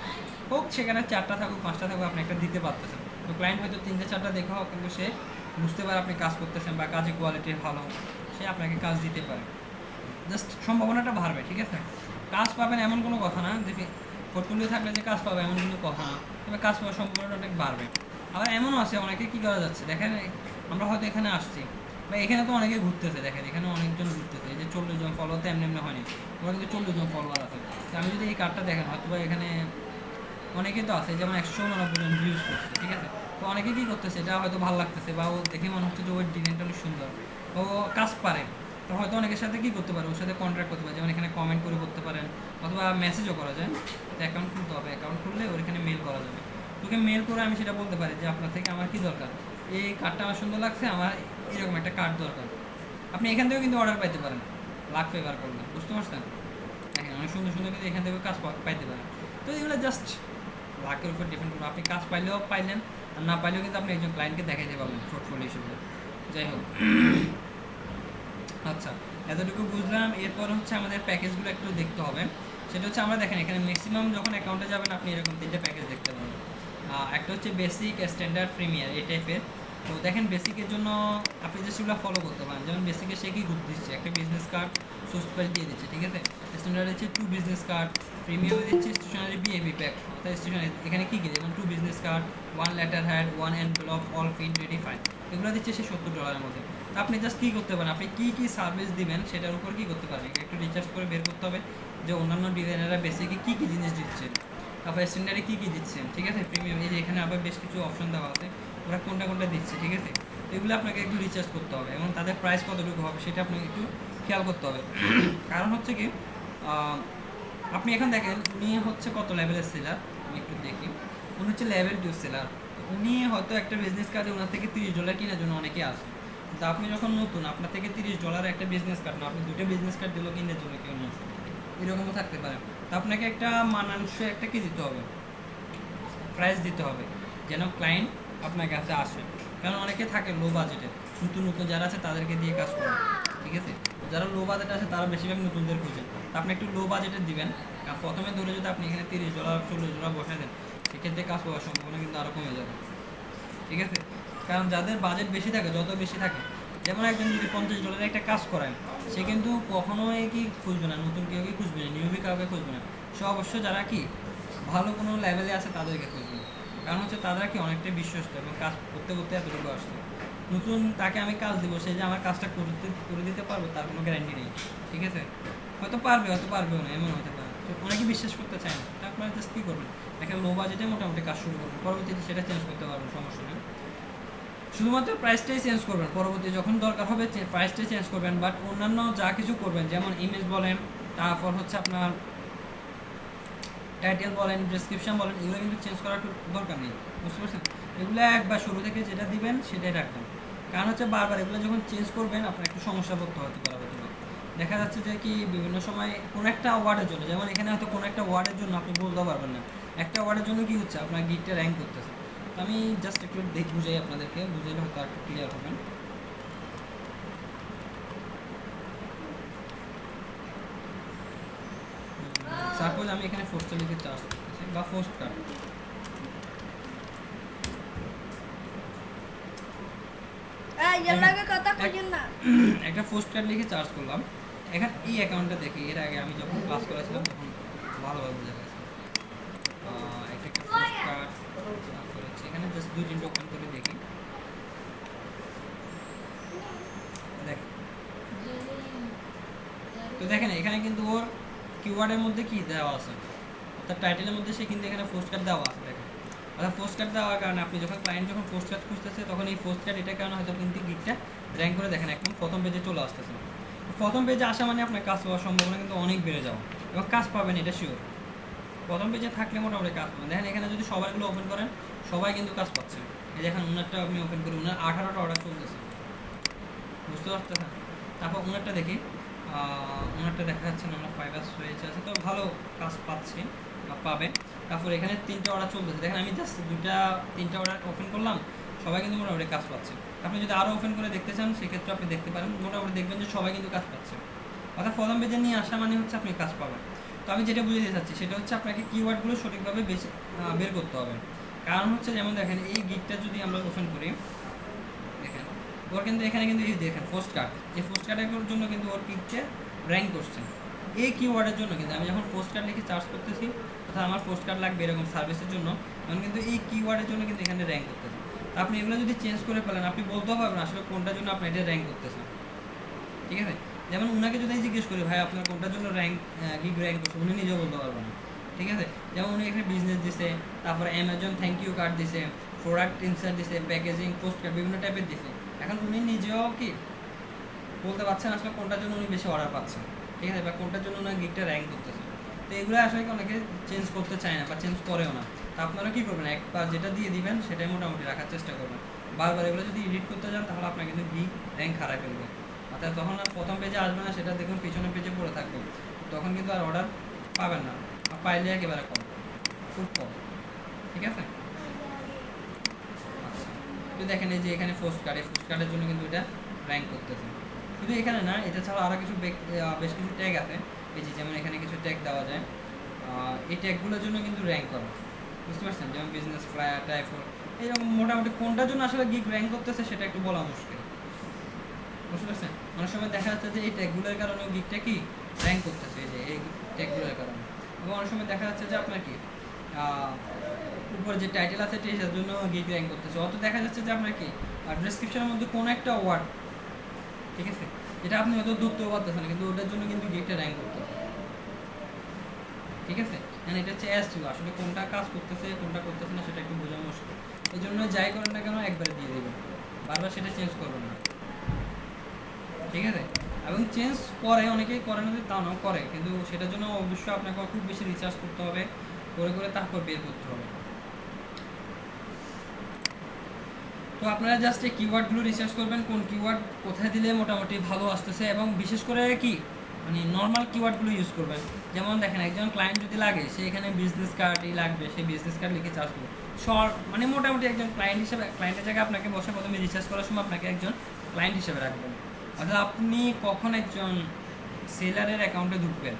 S1: হোক সেখানে 4টা থাকুক 5টা থাকুক, আপনি একটা দিতে পারতেছেন, তো ক্লায়েন্ট হয়তো 3-4টা দেখাও কিন্তু সে বুঝতে পারে আপনি কাজ করতেছেন বা কাজের কোয়ালিটি ভালো, সে আপনাকে কাজ দিতে পারে। জাস্ট সম্ভাবনাটা বাড়বে, ঠিক আছে? কাজ পাবেন এমন কোনো কথা না, যে পোর্টফোলিও থাকলে যে কাজ পাবে এমন কিন্তু কথা না, তবে কাজ পাওয়ার সম্ভাবনাটা অনেক বাড়বে। আবার এমনও আছে অনেকে কী করা যাচ্ছে, দেখেন আমরা হয়তো এখানে আসছি বা এখানে তো অনেকে ঘুরতেছে, দেখেন এখানে অনেকজন ঘুরতেছে, এই যে 40 জন ফলোয়ার তো এমনি এমনি হয়নি, ওরা কিন্তু 40 জন ফলোয়ার আছে। তো আমি যদি এই কার্ডটা দেখেন হয়তো বা এখানে অনেকে তো আছে যেমন 189 জন ভিউজ করছে, ঠিক আছে? তো অনেকে কী করতেছে, এটা হয়তো ভালো লাগতেছে বা ও দেখে মনে হচ্ছে যে ওর ডিজাইনটা অনেক সুন্দর, ও কাজ পারে, তো হয়তো অনেকের সাথে কী করতে পারে, ওর সাথে কন্ট্যাক্ট করতে পারে, যেমন এখানে কমেন্ট করে করতে পারেন অথবা মেসেজও করা যায়। তো অ্যাকাউন্ট খুলতে হবে, অ্যাকাউন্ট খুললে ওর এখানে মেল করা যাবে। তোকে মেল করে আমি সেটা বলতে পারি যে আপনার থেকে আমার কী দরকার, এই কার্ডটা আমার সুন্দর লাগছে, আমার এরকম একটা কার্ড দরকার। আপনি এখান থেকেও কিন্তু অর্ডার পাইতে পারেন লাখ ফেভার করলে, বুঝতে পারছেন? দেখেন অনেক সুন্দর সুন্দর কিন্তু এখান থেকে কাজ পাইতে পারেন। তো এগুলো জাস্ট লাখের উপর ডিপেন্ড করবে, আপনি কাজ পাইলেও পাইলেন আর না পাইলেও কিন্তু আপনি একজন ক্লায়েন্টকে দেখাইতে পারবেন পোর্টফোলিও হিসেবে। যাই হোক, আচ্ছা এতটুকু বুঝলাম। এরপর হচ্ছে আমাদের প্যাকেজগুলো একটু দেখতে হবে। সেটা হচ্ছে আমরা দেখেন এখানে ম্যাক্সিমাম যখন অ্যাকাউন্টে যাবেন আপনি এরকম 3টে প্যাকেজ দেখতে পাবেন। একটা হচ্ছে বেসিক, স্ট্যান্ডার্ড, প্রিমিয়ার, এই টাইপের। তো দেখেন বেসিকের জন্য আপনি যে সেগুলো ফলো করতে পারেন, যেমন বেসিকে সে কি গ্রুপ দিচ্ছে, একটা বিজনেস কার্ড সোর্সপ্রাইজ দিয়ে দিচ্ছে, ঠিক আছে? স্ট্যান্ডার্ড হচ্ছে 2 বিজনেস কার্ড, প্রিমিয়ামে দিচ্ছে স্টেশনারি বিএবি প্যাক, অর্থাৎ স্টেশনারি এখানে কী কী যেমন 2 business card, 1 letter head, 1 envelope, all fin ready file, এগুলো দিচ্ছে সে $70 মধ্যে। তো আপনি জাস্ট কী করতে পারেন, আপনি কী কী সার্ভিস দিবেন সেটার উপর কী করতে পারেন, একটু রিচার্জ করে বের করতে হবে যে অন্যান্য ডিজাইনাররা বেসিকে কী কী জিনিস দিচ্ছে, তারপর স্ট্যান্ডার্ডে কী কী দিচ্ছেন, ঠিক আছে? প্রিমিয়াম এই যে এখানে আবার বেশ কিছু অপশন দেওয়া আছে, ওরা কোনটা কোনটা দিচ্ছে, ঠিক আছে? এগুলো আপনাকে একটু রিচার্জ করতে হবে এবং তাদের প্রাইস কতটুকু হবে সেটা আপনাকে একটু খেয়াল করতে হবে। কারণ হচ্ছে কি আপনি এখন দেখেন উনি হচ্ছে কত লেভেলের সেলার, আমি একটু দেখি, উনি হচ্ছে লেভেল 2 সেলার। উনি হয়তো একটা বিজনেস কার্ডে ওনার থেকে $30 কেনার জন্য অনেকে আসে, কিন্তু আপনি যখন নতুন আপনার থেকে $30 একটা বিজনেস কার্ড না, আপনি 2টা বিজনেস কার্ড দিলেও কেনার জন্য কেউ না, এরকমও থাকতে পারে। তো আপনাকে একটা মানানসই একটা কি দিতে হবে, প্রাইস দিতে হবে যেন ক্লায়েন্ট আপনার কাছে আসে। কারণ অনেকে থাকে লো বাজেটে, নতুন নতুন যারা আছে তাদেরকে দিয়ে কাজ করে, ঠিক আছে? যারা লো বাজেট আছে তারা বেশিরভাগ নতুনদের খুঁজে, তো আপনি একটু লো বাজেটের দিবেন। আর প্রথমে ধরে যদি আপনি এখানে $30 $40 বসায় দেন, সেক্ষেত্রে কাজ পাওয়ার সম্ভাবনা কিন্তু আরও কমে যাবে, ঠিক আছে? কারণ যাদের বাজেট বেশি থাকে, যত বেশি থাকে, যেমন একজন যদি $50 একটা কাজ করেন, সে কিন্তু কখনোই কি খুঁজবে না, নতুন কেউ কি খুঁজবে না, নিউবি কাউকে খুঁজবে না, সে অবশ্য যারা কি ভালো কোনো লেভেলে আছে তাদেরকে খুঁজবে। কারণ হচ্ছে তারা কি অনেকটাই বিশ্বস্ত এবং কাজ করতে করতে এতটুকু আসছে। নতুন তাকে আমি কাজ দেবো, সে যে আমার কাজটা করে দিতে পারবো তার কোনো গ্যারান্টি নেই, ঠিক আছে? হয়তো পারবে, হয়তো পারবেও না, এমন হতে পারে। তো অনেকে বিশ্বাস করতে চায় না, তা আপনারা জাস্ট কী করবেন, একটা লো বাজেটে মোটামুটি কাজ শুরু করবেন, পরবর্তীতে সেটা চেঞ্জ করতে পারবেন, সমস্যা নেই। শুধুমাত্র প্রাইসটাই চেঞ্জ করবেন, পরবর্তী যখন দরকার হবে প্রাইসটাই চেঞ্জ করবেন, বাট অন্যান্য যা কিছু করবেন যেমন ইমেজ বলেন, তারপর হচ্ছে আপনার টাইটেল বলেন, ডেসক্রিপশন বলেন, এগুলো কিন্তু চেঞ্জ করার দরকার নেই, বুঝতে পারছেন? এগুলো একবার শুরু থেকে যেটা দিবেন সেটাই রাখবেন। কারণ হচ্ছে বারবার এগুলো যখন চেঞ্জ করবেন আপনার একটু সমস্যা পড়তে হতে পারে। দেখা যাচ্ছে যে কি বিভিন্ন সময় কোনো একটা ওয়ার্ডের জন্য, যেমন এখানে হয়তো কোনো একটা ওয়ার্ডের জন্য আপনি বলতে পারবেন না, একটা ওয়ার্ডের জন্য কি হচ্ছে আপনার গিটটা র্যাঙ্ক করতেছে। তো আমি জাস্ট একটু বুঝাই আপনাদেরকে, বুঝাইলে হয়তো একটু ক্লিয়ার হবেন। সাপোজ আমি এখানে পোস্টটা লিখে চার্জ করতেছি বা পোস্ট কার্ড, একটা পোস্ট কার্ড লিখে চার্জ করলাম। এখন এই অ্যাকাউন্টটা দেখি, এর আগে আমি যখন ক্লাস করেছিলাম তখন ভালোভাবে বোঝা গেছে। একটা পোস্ট কার্ড করেছি, এখানে জাস্ট 2-3টা ওপেন করে দেখি। তো দেখেন এখানে কিন্তু ওর কিওয়ার্ডের মধ্যে কি দেওয়া আছে, অর্থাৎ টাইটেলের মধ্যে সে কিন্তু এখানে পোস্ট কার্ড দেওয়া আছে। দেখেন অর্থাৎ পোস্ট কার্ড দেওয়ার কারণে আপনি যখন ক্লায়েন্ট যখন পোস্ট কার্ড খুঁজতেছে তখন এই পোস্ট কার্ড এটার কারণে হয়তো কিন্তু গিকটা র্যাঙ্ক করে দেখেন একদম প্রথম পেজে চলে আসতেছে। প্রথম পেজে আসা মানে আপনার কাজ পাওয়ার সম্ভাবনা কিন্তু অনেক বেড়ে যাওয়া, এবং কাজ পাবেন এটা শিওর। প্রথম পেজে থাকলে মোটামুটি কাজ পাবেন। দেখেন এখানে যদি সবাইগুলো ওপেন করেন সবাই কিন্তু কাজ পাচ্ছে। এই দেখেন উনারটা আপনি ওপেন করি, উনার 18টা অর্ডার চলতেছে, বুঝতে পারতেছেন? তারপর উনারটা দেখি, ওনারটা দেখা যাচ্ছে না, আমরা 5 হয়েছে আছে, তো ভালো কাজ পাচ্ছি বা পাবে। তারপর এখানে 3টা অর্ডার চলতেছে, দেখেন আমি জাস্ট 2-3টা অর্ডার ওপেন করলাম, সবাই কিন্তু মোটামুটি কাজ পাচ্ছে। আপনি যদি আরও ওপেন করে দেখতে চান সেক্ষেত্রে আপনি দেখতে পারেন, মোটামুটি দেখবেন যে সবাই কিন্তু কাজ পাচ্ছে। অর্থাৎ প্রথম পেজে নিয়ে আসা মানে হচ্ছে আপনি কাজ পাবেন। তো আমি যেটা বুঝতে চাচ্ছি সেটা হচ্ছে আপনাকে কিওয়ার্ডগুলো সঠিকভাবে বের করতে হবে। কারণ হচ্ছে যেমন দেখেন এই গিকটা যদি আমরা ওপেন করি, দেখেন ওর কিন্তু এখানে কিন্তু এই দেখেন পোস্ট কার্ড, এই পোস্ট কার্ডের জন্য কিন্তু ওর পিকচার র্যাঙ্ক করছে এই কিওয়ার্ডের জন্য। কিন্তু আমি যখন পোস্ট কার্ড লিখে চার্জ করতেছি অর্থাৎ আমার পোস্ট কার্ড লাগবে এরকম সার্ভিসের জন্য, তখন কিন্তু এই কিওয়ার্ডের জন্য কিন্তু এখানে র্যাঙ্ক করতেছে। আপনি এগুলো যদি চেঞ্জ করে ফেলেন আপনি বলতেও পারবেন আসলে কোনটার জন্য আপনি এটা র্যাঙ্ক করতেছেন, ঠিক আছে? যেমন উনাকে যদি জিজ্ঞেস করি ভাই আপনার কোনটার জন্য গিগ র্যাঙ্ক করছে, উনি নিজেও বলতে পারবেন না, ঠিক আছে? যেমন উনি এখানে বিজনেস দিছে, তারপরে অ্যামাজন থ্যাংক ইউ কার্ড দিছে, প্রোডাক্ট ইনসার্ট দিছে, প্যাকেজিং, পোস্ট কার্ড বিভিন্ন টাইপের দিছে। এখন উনি নিজেও কি বলতে পারছেন আসলে কোনটার জন্য উনি বেশি অর্ডার পাচ্ছেন, ঠিক আছে, বা কোনটার জন্য ওনার গিগটা র্যাঙ্ক করতেছে। তো এগুলো আসলে কি অনেকে চেঞ্জ করতে চায় না বা চেঞ্জ করেও না। তো আপনারা কী করবেন, একবার যেটা দিয়ে দিবেন সেটাই মোটামুটি রাখার চেষ্টা করবেন। বারবার এগুলো যদি এডিট করতে যান তাহলে আপনার কিন্তু গিগ র্যাঙ্ক হারায় ফেলবে, অর্থাৎ তখন আর প্রথম পেজে আসবে না, সেটা দেখুন পিছনের পেজে পড়ে থাকবে, তখন কিন্তু আর অর্ডার পাবেন না, আর পাইলে একেবারে কম, খুব কম, ঠিক আছে? আচ্ছা, তো দেখেন এই যে এখানে পোস্ট কার্ড, এই পোস্ট কার্ডের জন্য কিন্তু এটা র্যাঙ্ক করতেছে। শুধু এখানে না, এটা ছাড়া আরও কিছু বেশ কিছু ট্যাগ আছে, এই যে যেমন এখানে কিছু ট্যাগ দেওয়া যায়, এই ট্যাগগুলোর জন্য কিন্তু র্যাঙ্ক করে, বুঝতে পারছেন? যেমন বিজনেস ফ্লায়ার, টাইফর, এইরকম মোটামুটি কোনটার জন্য আসলে গিগ র্যাঙ্ক করতেছে সেটা একটু বলা মুশকিল, বুঝতে পারছেন? অনেক সময় দেখা যাচ্ছে যে এই ট্যাগগুলোর কারণে গিগটা কি র্যাঙ্ক করতেছে, এই যে এই ট্যাগগুলোর কারণে। এবং অনেক সময় দেখা যাচ্ছে যে আপনার কি উপরে যে টাইটেল আছে সেটার জন্য গিগ র্যাঙ্ক করতেছে, অত দেখা যাচ্ছে যে আপনার কি ডেসক্রিপশনের মধ্যে কোনো একটা ওয়ার্ড, ঠিক আছে, যেটা আপনি হয়তো ধরতেও পারতেছেন কিন্তু ওটার জন্য কিন্তু গিগটা র্যাঙ্ক করতেছে, ঠিক আছে? মানে এটা হচ্ছে অ্যাসিউ, আসলে কোনটা কাজ করতেছে কোনটা করতেছে না সেটা একটু বোঝা মুশকিল। এই জন্য যাই করেন না কেন একবারে দিয়ে দেবেন, বারবার সেটা চেঞ্জ করবেন না, ঠিক আছে? এবং চেঞ্জ করে, অনেকেই করে না যে তাও না, করে, কিন্তু সেটার জন্য অবশ্যই আপনাকে খুব বেশি রিসার্চ করতে হবে, করে করে তারপর বের করতে হবে। তো আপনারা জাস্ট এই কিওয়ার্ডগুলো রিসার্চ করবেন, কোন কিওয়ার্ড কোথায় দিলে মোটামুটি ভালো আসতেছে, এবং বিশেষ করে কি মানে নর্মাল কিওয়ার্ডগুলো ইউজ করবেন। যেমন দেখেন একজন ক্লায়েন্ট যদি লাগে সে এখানে বিজনেস কার্ডই লাগবে, সেই বিজনেস কার্ড লিখে চার্জ করবে শর্ট, মানে মোটামুটি একজন ক্লায়েন্ট হিসেবে, ক্লায়েন্টের জায়গায় আপনাকে বসে প্রথমে রিসার্চ করার সময় আপনাকে একজন ক্লায়েন্ট হিসেবে রাখবেন। অর্থাৎ আপনি কখন একজন সেলারের অ্যাকাউন্টে ঢুকবেন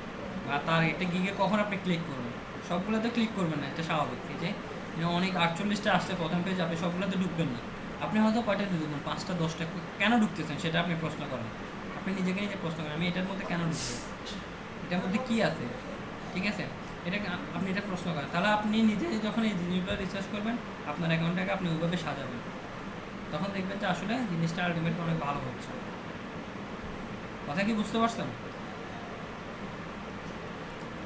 S1: বা তার একটা গিগে কখন আপনি ক্লিক করবেন, সবগুলোতে ক্লিক করবেন না, এটা স্বাভাবিক। এই যে অনেক 48টা আসছে প্রথম পেজ, আপনি সবগুলোতে ঢুকবেন না, আপনি হয়তো কয়টাতে ঢুকবেন, 5টা 10টা, কেন ঢুকতেছেন সেটা আপনি প্রশ্ন করেন, আপনি নিজেকে নিজে প্রশ্ন করেন আমি এটার মধ্যে কেন ঢুকবো, এটার মধ্যে কী আছে, ঠিক আছে? এটা আপনি এটা প্রশ্ন করেন, তাহলে আপনি নিজে যখন এই জিনিসগুলো রিসার্চ করবেন আপনার অ্যাকাউন্টটাকে আপনি ওইভাবে সাজাবেন, তখন দেখবেন যে আসলে জিনিসটা আলটিমেটলি অনেক ভালো হচ্ছে। কথা কি বুঝতে পারছেন?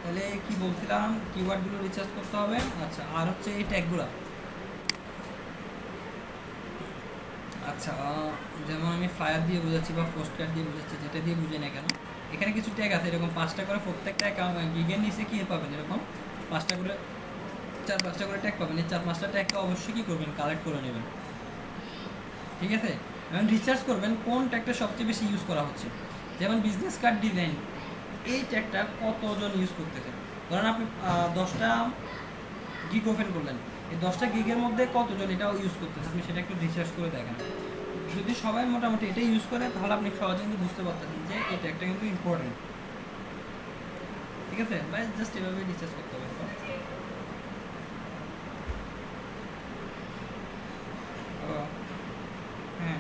S1: তাহলে কি বলছিলাম, কিওয়ার্ডগুলো রিসার্চ করতে হবে। আচ্ছা, আর হচ্ছে এই ট্যাগগুলো, আচ্ছা যেমন আমি ফায়ার দিয়ে বোঝাচ্ছি বা পোস্ট কার্ড দিয়ে বোঝাচ্ছি, যেটা দিয়ে বুঝে না কেন, এখানে কিছু ট্যাগ আছে এরকম 5টা করে, প্রত্যেকটা গিগের নিচে কী পাবেন এরকম 5টা করে 4-5টা করে ট্যাগ পাবেন। এই 4-5টা ট্যাগটা অবশ্যই কী করবেন, কালেক্ট করে নেবেন, ঠিক আছে? এবং রিসার্চ করবেন কোন ট্যাগটা সবচেয়ে বেশি ইউজ করা হচ্ছে। যেমন বিজনেস কার্ড ডিজাইন, এই ট্যাগটা কতজন ইউজ করতেছে, ধরেন আপনি 10টা গিগ ওপেন করলেন, এই 10টা গিগের মধ্যে কতজন এটাও ইউজ করতেছে, আপনি সেটা একটু রিসার্চ করে দেখেন। যদি সবাই মোটামুটি এটাই ইউজ করে তাহলে আপনি সহজে কিন্তু বুঝতে পারতেছেন যে এটা একটা কিন্তু ইম্পর্টেন্ট, ঠিক আছে? বা জাস্ট এভাবে রিসার্চ করতে হবে। হ্যাঁ,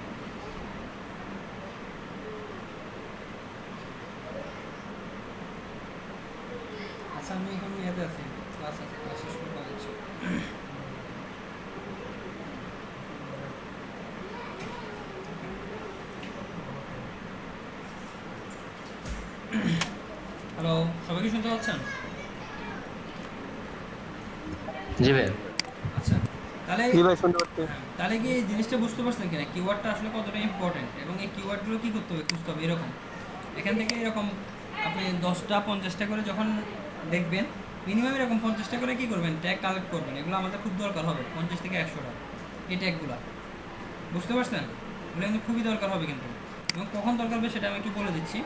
S1: আচ্ছা আমি এখন ইয়েতে আছি, ক্লাস আছে, ক্লাস শেষ করে পাচ্ছি। হ্যালো, সবাই কি শুনতে পাচ্ছেন?
S2: জি ভাই।
S1: আচ্ছা, তাহলে
S3: জি ভাই শুনতে পাচ্ছি।
S1: তাহলে কি এই জিনিসটা বুঝতে পারছেন কিনা কিওয়ার্ডটা আসলে কতটা ইম্পর্টেন্ট, এবং এই কিওয়ার্ডগুলো কী করতে হবে, খুঁজতে হবে এরকম। এখান থেকে এরকম আপনি 10টা 50টা করে যখন দেখবেন, মিনিমাম এরকম 50টা করে কী করবেন, ট্যাগ কালেক্ট করবেন। এগুলো আমাদের খুব দরকার হবে, 50 থেকে 100টা এই ট্যাগগুলো, বুঝতে পারছেন? এগুলো কিন্তু খুবই দরকার হবে কিন্তু, এবং কখন দরকার হবে সেটা আমি একটু বলে দিচ্ছি।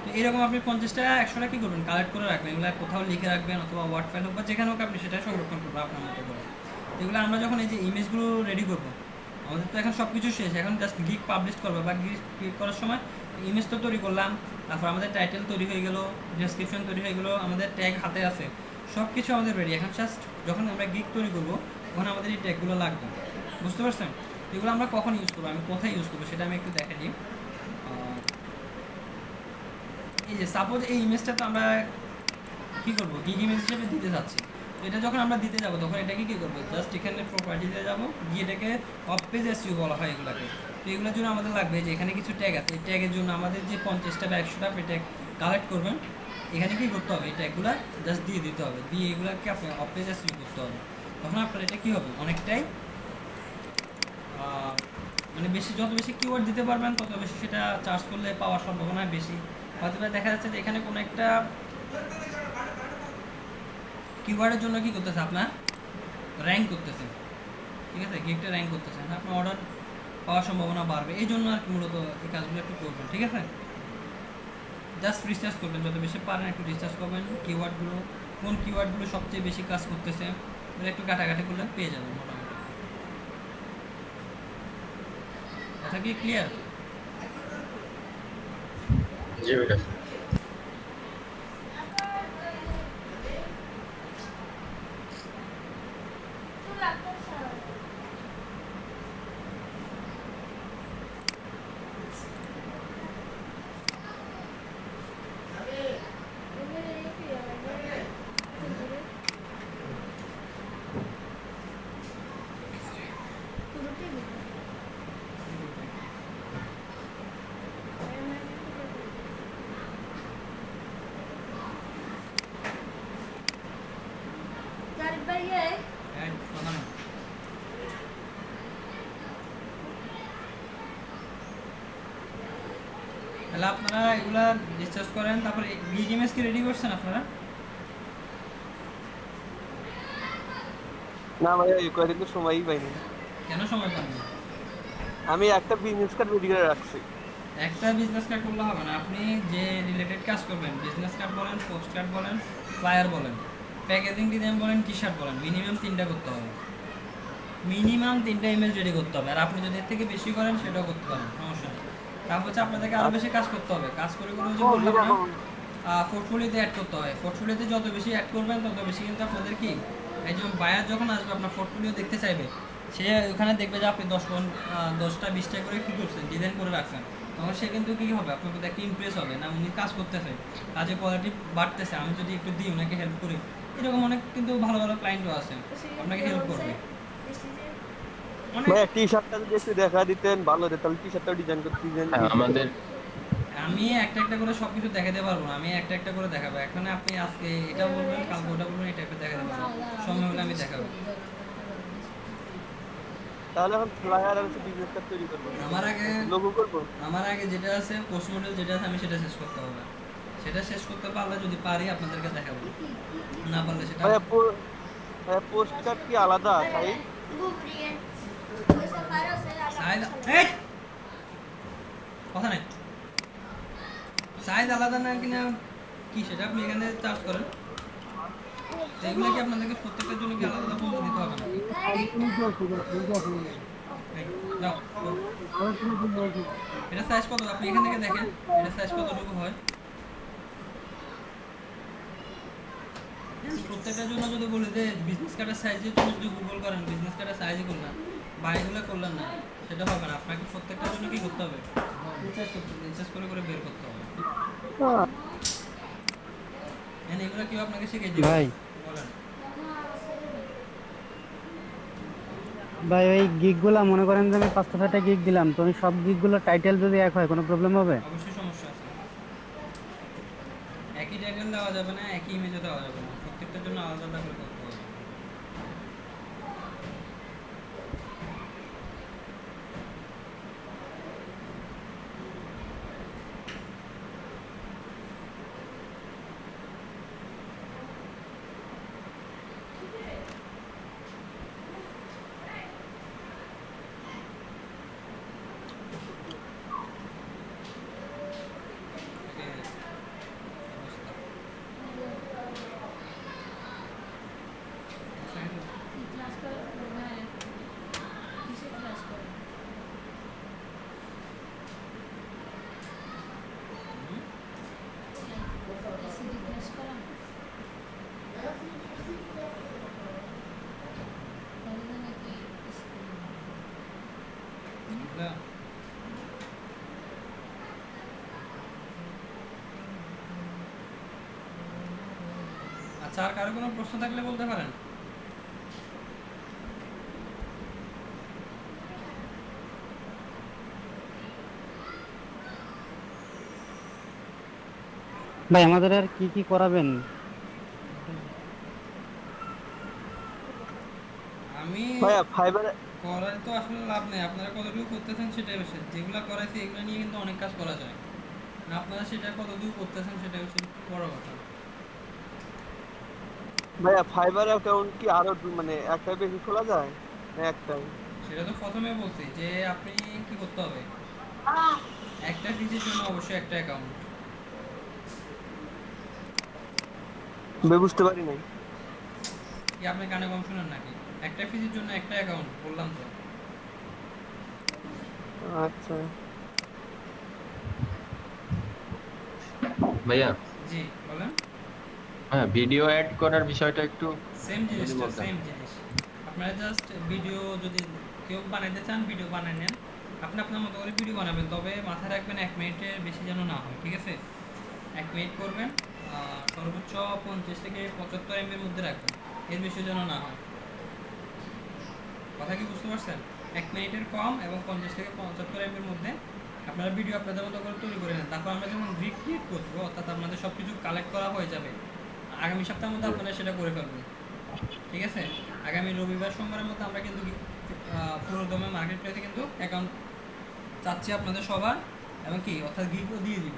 S1: তো এরকম আপনি 50টা 100টা কী করবেন, কালেক্ট করে রাখবেন, এগুলো কোথাও লিখে রাখবেন অথবা ওয়ার্ড ফাইল হোক বা যেখানে হোক আপনি সেটা সংরক্ষণ করবেন আপনার মতো করে। এগুলো আমরা যখন এই যে ইমেজগুলো রেডি করবো, আমাদের তো এখন সব কিছু শেষ, এখন জাস্ট গিগ পাবলিশ করবো বা গিগ ক্লিক করার সময় ইমেজ তো তৈরি করলাম, তারপর আমাদের টাইটেল তৈরি হয়ে গেলো, ডেসক্রিপশন তৈরি হয়ে গেলো, আমাদের ট্যাগ হাতে আছে, সব কিছু আমাদের রেডি। এখন জাস্ট যখন আমরা গিগ তৈরি করবো ওখানে আমাদের এই ট্যাগগুলো লাগবে, বুঝতে পারছেন? এগুলো আমরা কখন ইউজ করবো, আমি কোথায় ইউজ করবো সেটা আমি একটু দেখে দিই। এই যে সাপোজ এই ইমেজটা তো আমরা কী করবো, গিগ ইমেজ হিসেবে দিতে যাচ্ছি। তো এটা যখন আমরা দিতে যাবো তখন এটাকে কী করবো, জাস্ট এখানে প্রপার্টিতে যাবো, গিয়ে এটাকে অফ পেজ এসইও বলা হয় এগুলোকে। তো এগুলোর জন্য আমাদের লাগবে যে এখানে কিছু ট্যাগ আছে, এই ট্যাগের জন্য আমাদের যে 50টা বা 100টা আপনি ট্যাগ কালেক্ট করবেন, এখানে কী করতে হবে, এই ট্যাগগুলো জাস্ট দিয়ে দিতে হবে, দিয়ে এগুলোকে আপনি অফ পেজ এসইও করতে হবে। তখন আপনার এটা কী হবে, অনেকটাই মানে বেশি, যত বেশি কিওয়ার্ড দিতে পারবেন তত বেশি সেটা চার্জ করলে পাওয়ার সম্ভাবনা বেশি। হয়তো দেখা যাচ্ছে যে এখানে কোনো একটা কিওয়ার্ডের জন্য কী করতেছে, আপনার র্যাঙ্ক করতেছেন, ঠিক আছে, গিগটা র্যাঙ্ক করতেছেন, আপনার অর্ডার পাওয়ার সম্ভাবনা বাড়বে। এই জন্য আর কি মূলত এই কাজগুলো একটু করবেন, ঠিক আছে? জাস্ট রিসার্চ করবেন, যত বেশি পারেন একটু রিসার্চ করবেন কিওয়ার্ডগুলো, কোন কিওয়ার্ডগুলো সবচেয়ে বেশি কাজ করতেছে, এগুলো একটু কাটাকাটি করলে পেয়ে যাবেন মোটামুটি। কথা কি ক্লিয়ার?
S2: জি বিকাশ।
S1: কথা না, তাহলে আপনারা এগুলা রিসার্চ করেন। তারপরে গিগ ইমেজ কি রেডি করছেন আপনারা?
S3: না ভাইয়া, এই কয়দিন তো সময়ই পাইনি।
S1: কেন সময় পান না?
S3: আমি একটা বিজনেস কার্ড রেডি করে রাখছি।
S1: একটা বিজনেস কার্ড করলে হবে না, আপনি যে রিলেটেড কাজ করবেন, বিজনেস কার্ড বলেন, পোস্ট কার্ড বলেন, ফ্লায়ার বলেন, প্যাকেজিং ডিজাইন বলেন, টি শার্ট বলেন, মিনিমাম 3টা করতে হবে, মিনিমাম 3টা ইমেজ রেডি করতে হবে। আর আপনি যদি এর থেকে বেশি করেন সেটাও করতে পারেন, সমস্যা নেই। তারপর হচ্ছে আপনাদেরকে আরও বেশি কাজ করতে হবে, কাজ করে করে যে বললাম না, পোর্টফোলিওতে অ্যাড করতে হয়। পোর্টফোলিওতে যত বেশি অ্যাড করবেন তত বেশি কিন্তু আপনাদের কি, একজন বায়ার যখন আসবে আপনার পোর্টফোলিও দেখতে চাইবে, সে ওখানে দেখবে যে আপনি 10টা 20টা করে কী করছেন, ডিজাইন করে রাখছেন, তখন সে কিন্তু কী হবে, আপনার প্রতি একটা ইমপ্রেস হবে, না উনি কাজ করতেছে, কাজের কোয়ালিটি বাড়তেছে, আমি যদি একটু দিই ওনাকে হেল্প করি, এরকম অনেক কিন্তু ভালো ভালো ক্লায়েন্টও আছে আপনাকে হেল্প করবে।
S3: ভাইয়া টি শার্টটা যদি একটু দেখা দিতেন ভালো হতো, তাহলে টি শার্টটাও ডিজাইন করতে ডিজাইন।
S2: হ্যাঁ, আমাদের
S1: আমি একটা একটা করে সব কিছু দেখাতে পারবো না, আমি একটা একটা করে দেখাবো। এখন আপনি আজকে এটা বলবেন, কালকে ওটা বলবেন, এটা একটা দেখাতে পারবো, সময় হলে আমি দেখাবো।
S3: তাহলে এখন ফ্লায়ার আর বিজনেস কার্ড তৈরি করবো, লোগো করবো।
S1: আমার আগে যেটা আছে পোস্ট মডেল যেটা আছে আমি সেটা শেষ করতে হবে, সেটা শেষ করতে পারলে যদি পারি আপনাদেরকে দেখাবো, না পারলে সেটা
S3: ভাইয়া পোস্ট কার্ড কি আলাদা সাইজ?
S1: এই! কথা নাই, সাইজ আলাদা না কিনা কি সেটা আপনি এখানে চার্জ করেন। তো এগুলো কি আপনাদেরকে প্রত্যেকটার জন্য কি আলাদা বলতে দিতে হবে না? এই, যাও, এটা সাইজ কত আপনি এখান থেকে দেখেন, এটা সাইজ কতটুকু হয়। প্রত্যেকটার জন্য যদি বলি যে বিজনেস কার্ডের সাইজে তুমি যদি গুগল করেন, বিজনেস কার্ডের সাইজে করলেন বা এগুলো করলেন না, সেটা হবে না। আপনাকে প্রত্যেকটার জন্য কি করতে হবে, রিসার্চ করে করে বের করতে হবে। এগুলো কেউ আপনাকে শিখিয়ে দিবে
S5: ভাই
S1: বলেন।
S5: ভাই ওই গিগগুলা মনে করেন যে আমি 5-6টা গিগ দিলাম, তো ওই সব গিগগুলো টাইটেল যদি এক হয় কোনো প্রবলেম হবে?
S1: অবশ্যই সমস্যা আছে, একই টাইটেল দেওয়া যাবে না, একই ইমেজও দেওয়া যাবে না, প্রত্যেকটার জন্য আলাদা আলাদা করে করতে হবে। এটা? আচ্ছা, আর কারো কোনো প্রশ্ন থাকলে বলতে পারেন।
S5: ভাই আমাদের আর কি কি করাবেন?
S1: আমি
S3: ভাইয়া ফাইবার
S1: করার তো আসলে লাভ নেই, আপনারা কতটুকু করতেছেন সেটাই হচ্ছে, যেগুলো করাইছে এগুলো নিয়ে কিন্তু অনেক কাজ করা যায় না, আপনারা সেটা কতটুকু করতেছেন সেটাই হচ্ছে বড় কথা।
S3: ভাইয়া ফাইবার অ্যাকাউন্ট কি আরো মানে একটাই বেশি খোলা যায় না একটাই?
S1: সেটা তো প্রথমে বলছি যে আপনি কি করতে হবে, একটা ফিজের জন্য অবশ্যই একটা অ্যাকাউন্ট।
S3: বুঝতে পারি নাই।
S1: কি আপনি কানে কম শুনেন নাকি? একটা ফিজের জন্য একটা অ্যাকাউন্ট বললাম তো।
S3: আচ্ছা
S2: ভাইয়া,
S1: জি বলেন।
S2: হ্যাঁ ভিডিও অ্যাড করার বিষয়টা একটু
S1: সেম
S2: যদি
S1: জিনিসটা,
S2: বলতেন।
S1: সেম জিনিস। আপনারা জাস্ট ভিডিও যদি কেউ বানাইতে চান ভিডিও বানিয়ে নেন, আপনি আপনার মতো করে ভিডিও বানাবেন, তবে মাথায় রাখবেন 1 মিনিটের বেশি যেন না হয়, ঠিক আছে? 1 মিনিট করবেন, সর্বোচ্চ 50 থেকে 75 এমবির মধ্যে রাখবেন, এর বেশি যেন না হয়। কথা কি বুঝতে পারছেন? 1 মিনিটের কম এবং 50 থেকে 75 এমবির মধ্যে আপনারা ভিডিও আপনাদের মতো করে তৈরি করে নেন। তারপর আমরা যখন রিক্রিয়েট করবো, অর্থাৎ আপনাদের সব কিছু কালেক্ট করা হয়ে যাবে, আগামী সপ্তাহের মধ্যে আপনারা সেটা করে ফেলবেন, ঠিক আছে? আগামী রবিবার সোমবারের মধ্যে আমরা কিন্তু পুরো দমে মার্কেট প্লেসে কিন্তু অ্যাকাউন্ট চাচ্ছি আপনাদের সবার, এবং কি অর্থাৎ গিগও দিয়ে দিব,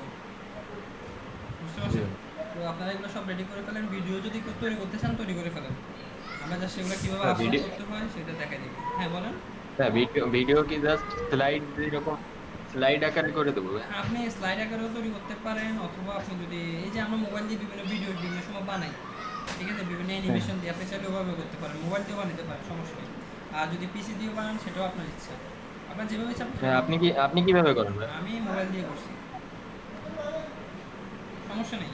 S1: বুঝতে পারছেন? তো আপনারা এগুলো সব রেডি করে ফেলেন, ভিডিও যদি কেউ তৈরি করতে চান তৈরি করে ফেলেন, আমরা জাস্ট সেগুলো কীভাবে
S2: হ্যাঁ,
S1: আপলোড
S2: ভিডিও
S1: করতে হয় সেটা দেখাই দিব। হ্যাঁ বলেন।
S2: হ্যাঁ ভিডিও কি জাস্ট স্লাইড যেরকম স্লাইড আকারে করে দেবো?
S1: আপনি স্লাইড আকারেও তৈরি করতে পারেন, অথবা আপনি যদি এই যে আমরা মোবাইল দিয়ে বিভিন্ন ভিডিও বিভিন্ন সময় বানাই, ঠিক আছে, বিভিন্ন অ্যানিমেশন দিয়ে আপনি চাইলে ওভাবে করতে পারেন, মোবাইল দিয়েও বানাতে পারেন, সমস্যা নেই। আর যদি পিসি দিয়েও বানান সেটাও আপনার ইচ্ছা, আপনার যেভাবে ইচ্ছা আপনি
S2: হ্যাঁ,
S1: সেভাবে
S2: আপনি কিভাবে করেন ভাই?
S1: আমি মোবাইল দিয়ে করছি, সমস্যা নেই।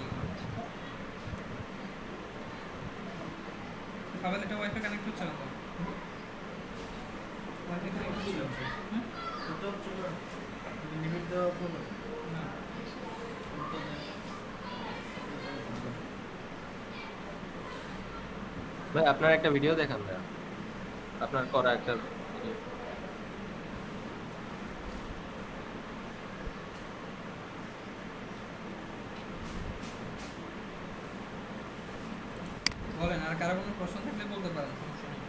S1: মোবাইল এটা ওয়াইফাই কানেক্ট হচ্ছে না তো? ওয়াইফাই কানেক্ট হচ্ছে না? হুম? না।
S2: ভাই আপনার একটা ভিডিও দেখান ভাই, আপনার করা একটা video।
S1: বলেন, আর কারো কোনো প্রশ্ন থাকলে বলতে পারেন, সমস্যা নেই।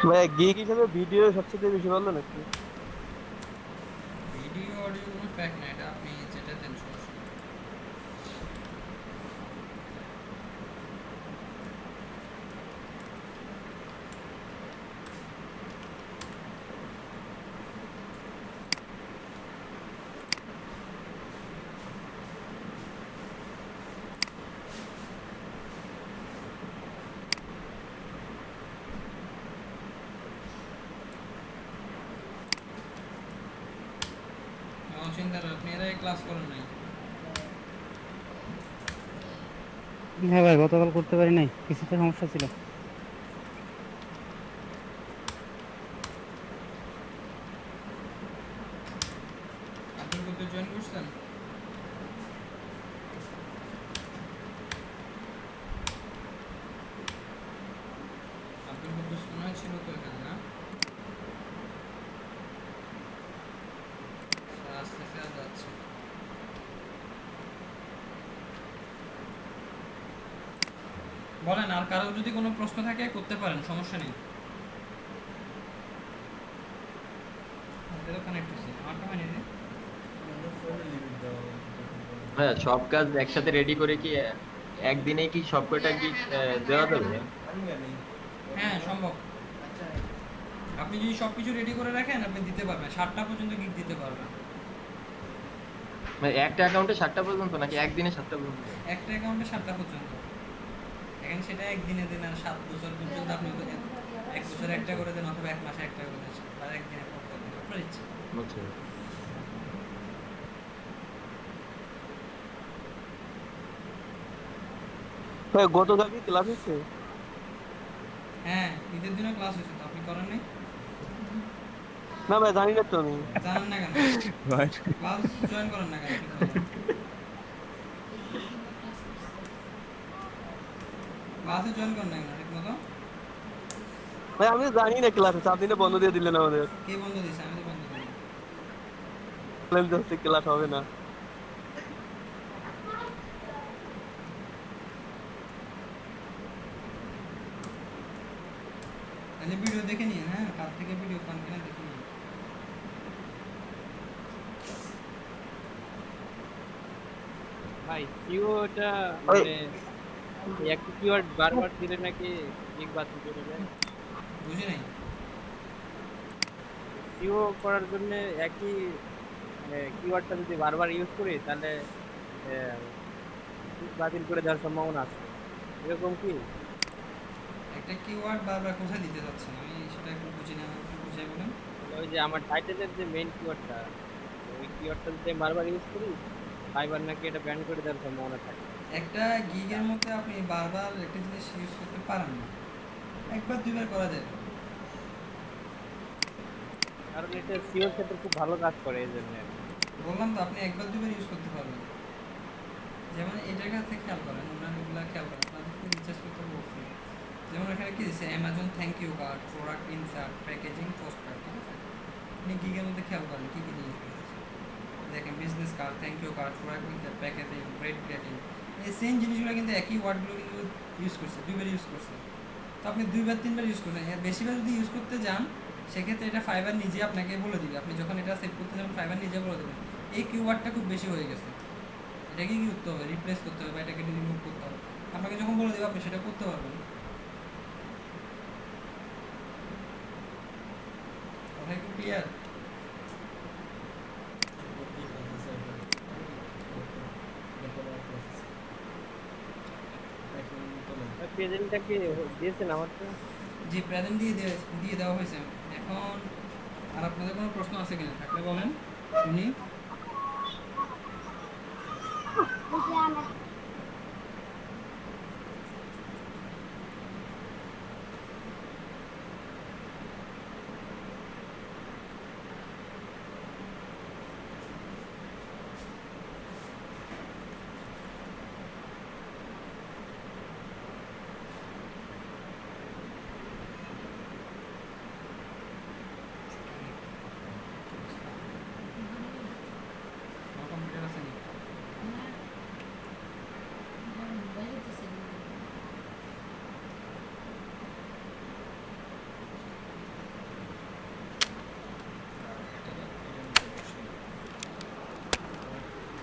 S3: ভাইয়া গিগ হিসেবে ভিডিও সবচেয়ে বেশি ভালো নাকি?
S1: ভিডিও অডিও কোনো ফ্যাক্ট না, এটা আপনি যেটা দেন সমস্যা নেই। চিন্তা আপনি এর আগে ক্লাস করেন নাই?
S5: হ্যাঁ ভাই, গতকাল করতে পারি নাই, কিছুটা সমস্যা ছিল।
S1: আব্দুল কদ্দুর জয়েন করছেন? আব্দুল কদ্দুর মনে হয় ছিল তো এখানে, না? আস্তে আস্তে আর যাচ্ছে। বলেন, আর কারো যদি কোনো প্রশ্ন থাকে করতে পারেন, সমস্যা নেই। কানেক্ট হচ্ছে আমারটা হয়নি রে।
S2: হ্যাঁ, সব কাজ একসাথে রেডি করে কি একদিনে কি সব কয়টা কি দেওয়া যাবে?
S1: হ্যাঁ সম্ভব, আপনি যদি সবকিছু রেডি করে রাখেন আপনি দিতে পারবেন, 7টা পর্যন্ত গিগ দিতে পারবেন।
S2: মানে একটা অ্যাকাউন্টে 7টা পর্যন্ত নাকি একদিনে 7টা পর্যন্ত?
S1: একটা অ্যাকাউন্টে 7টা পর্যন্ত, এখন সেটা একদিনে দিন আর 7 বছর পর্যন্ত আপনি 1 বছরে একটা করে দেন, অথবা 1 মাসে একটা করে দেন, আর একদিনে একটা করে দেন, আপনার ইচ্ছা।
S2: বুঝছি।
S3: ভাই গতকাল কি ক্লাস হচ্ছে?
S1: হ্যাঁ, ঈদের দিনও ক্লাস হয়েছে, তো আপনি করেন নাই?
S3: না ভাই জানি না তো আমি।
S1: জানেন না কেন? ক্লাস জয়েন করেন না কেন ঠিক মতো? ক্লাসে জয়েন করেন না কেন ঠিক মতো?
S3: ভাই আমি জানি না ক্লাস হচ্ছে, আপনি না বন্ধ দিয়ে দিলেন আমাদের।
S1: কে বন্ধ দিয়েছে? আমি তো বন্ধ দিই।
S3: বললেন যে হচ্ছে ক্লাস হবে না।
S1: তাহলে ভিডিও দেখে নিন, হ্যাঁ, কার থেকে ভিডিও পান কিনা দেখে নিন।
S6: ভাই কিওটা
S3: ওই
S6: মানে একটা কিওয়ার্ড বারবার দিলে নাকি এক বাতিল করে দেয়?
S1: বুঝি নাই।
S6: কিও করার জন্য একই কিওয়ার্ডটা যদি বারবার ইউজ করি তাহলে আহ, বাতিল করে দেওয়ার সম্ভাবনা আছে, এরকম কি?
S1: একটা কিওয়ার্ড বারবার কোথায় দিতে যাচ্ছেন? আমি সেটা একটু বুঝি না, আমাকে একটু বুঝিয়ে বলেন।
S6: ওই যে আমার টাইটেলের যে মেইন কিওয়ার্ডটা, ওই কিওয়ার্ডটা যদি আমি বারবার ইউজ করি ফাইবার নাকি এটা ব্যান করে দেওয়ার সম্ভাবনা থাকে।
S1: একটা গিগের মধ্যে আপনি বারবার একটা জিনিস ইউজ করতে পারেন না, একবার দুইবার করা যায়।
S6: কারণ এটা সিওর ক্ষেত্রে খুব ভালো কাজ করে এই জন্য।
S1: বললাম তো আপনি একবার দুইবার ইউজ করতে পারবেন। যেমন এই জায়গাতে খেয়াল করেন, অন্যান্যগুলো খেয়াল করেন, তাদেরকে রিচার্জ করতে বলছি। যেমন এখানে কি দিচ্ছে, Amazon thank you card, product insert, packaging, post card, ঠিক আছে? আপনি গিগের মধ্যে খেয়াল করেন কী কী জিনিস দিয়েছে। দেখেন business card, thank you card, product insert, packaging, rate rating, এই সেম জিনিসগুলো কিন্তু একই ওয়ার্ডগুলো কিন্তু ইউজ করছে, দুইবার ইউজ করছে। তো আপনি দুইবার তিনবার ইউজ করছেন, এর বেশিবার যদি ইউজ করতে যান সেক্ষেত্রে এটা ফাইবার নিজে আপনাকে বলে দিবে। আপনি যখন এটা সেভ করতে যাবেন ফাইবার নিজে বলে দেবেন এই কিওয়ার্ডটা খুব বেশি হয়ে গেছে, এটাকে কি করতে হবে, রিপ্লেস করতে হবে বা এটাকে রিমুভ করতে হবে। আপনাকে যখন বলে দেবে আপনি সেটা করতে পারবেন। কথা একটু ক্লিয়ার?
S6: প্রেজেন্টটা কি দিয়েছেন আমার তো?
S1: জি, প্রেজেন্ট দিয়ে দেওয়া হয়েছে। এখন আর আপনাদের কোনো প্রশ্ন আছে কিনা, থাকলে বলেন শুনি। আমার কম্পিউটার আছে নি?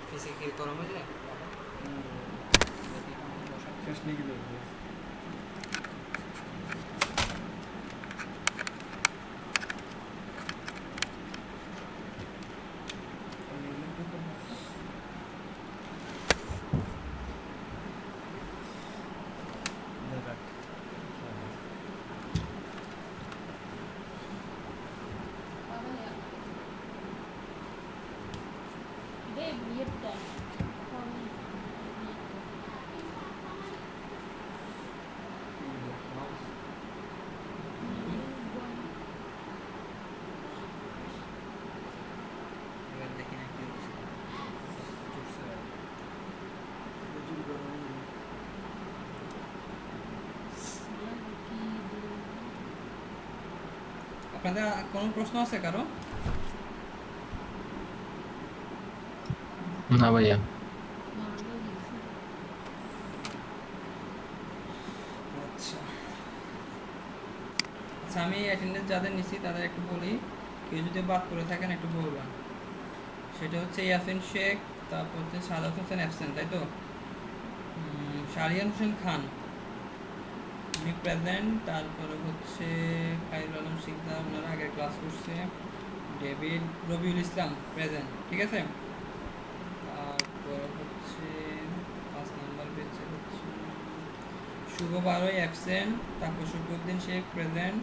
S1: ফিজিক্যাল গরম হয়ে যায়।
S4: শেষ নিয়ে গেলে
S1: এবার দেখি না কি অবস্থা। চুপসে আর। আপনাদের কোনো প্রশ্ন আছে কারো?
S2: না ভাইয়া।
S1: আচ্ছা আচ্ছা, আমি অ্যাটেন্ডেন্স যাদের নিচ্ছি তাদের একটু বলি, কেউ যদি বাদ করে থাকেন একটু বলবেন। সেটা হচ্ছে ইয়াসিন শেখ, তারপর হচ্ছে সাদাত হোসেন অ্যাবসেন্ট, তাই তো? শারিয়ান হোসেন খান উনি প্রেজেন্ট, তারপরে হচ্ছে খায়রুল আলম শিকদার, ওনারা আগের ক্লাস করছে। ডেভিড রবিউল ইসলাম প্রেজেন্ট, ঠিক আছে? তারপর হচ্ছে 5 নাম্বার পেজে হচ্ছে শুভ বারোই অ্যাবসেন্ট, তারপর শফিউদ্দিন শেখ প্রেজেন্ট,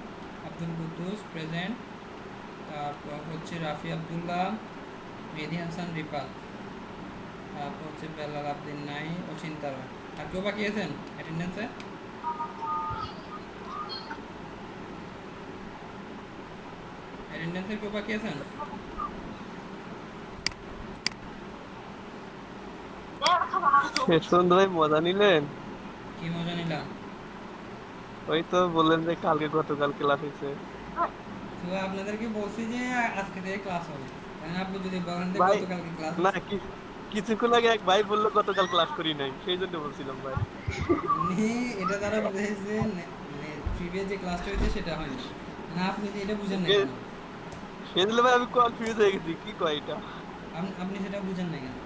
S1: আব্দুল কুদ্দুস প্রেজেন্ট, তারপর হচ্ছে রাফি আব্দুল্লাহ, মেহেদি হাসান রিপাত, তারপর হচ্ছে বেলাল আবদিন নাই, অচিন্তারা। আর কেউ বাকি আছেন অ্যাটেন্ডেন্সে? অ্যাটেন্ডেন্সে কেউ বাকি আছেন?
S3: শেষ পর্যন্ত ভাই মজা নিলেন?
S1: কি মজা নিলাম?
S3: ওই তো বললেন যে কালকে গতকাল ক্লাস হয়েছে।
S1: তো আপনাদেরকে বলছি যে আজকে থেকে ক্লাস হবে, কারণ আপনি যদি বলেন যে
S3: ভাই
S1: গতকালকে ক্লাস
S3: না কিছুক্ষণ আগে এক ভাই বললো গতকাল ক্লাস করি নাই, সেই জন্য বলছিলাম ভাই।
S1: উনি এটা দ্বারা বুঝেছে যে প্রিভিয়াস যে ক্লাসটা হয়েছে সেটা হয়নি, না আপনি যে এটা বুঝেন না কেন?
S3: সেই জন্য ভাই আমি কনফিউজ হয়ে গেছি কি কয় এটা।
S1: আপনি সেটা বুঝেন না কেন?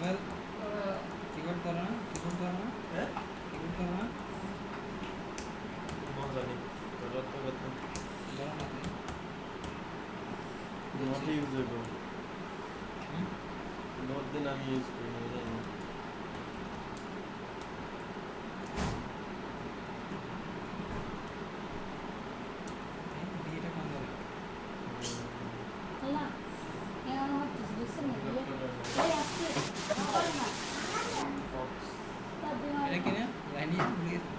S1: পাবেল কি করতে পারো না? কি করতে পারো না? কি করতে পারো না? বলো না তুমি। বিয়েটা কোন ধরে? এটা কি না? লাইনি ভুলে গেছি।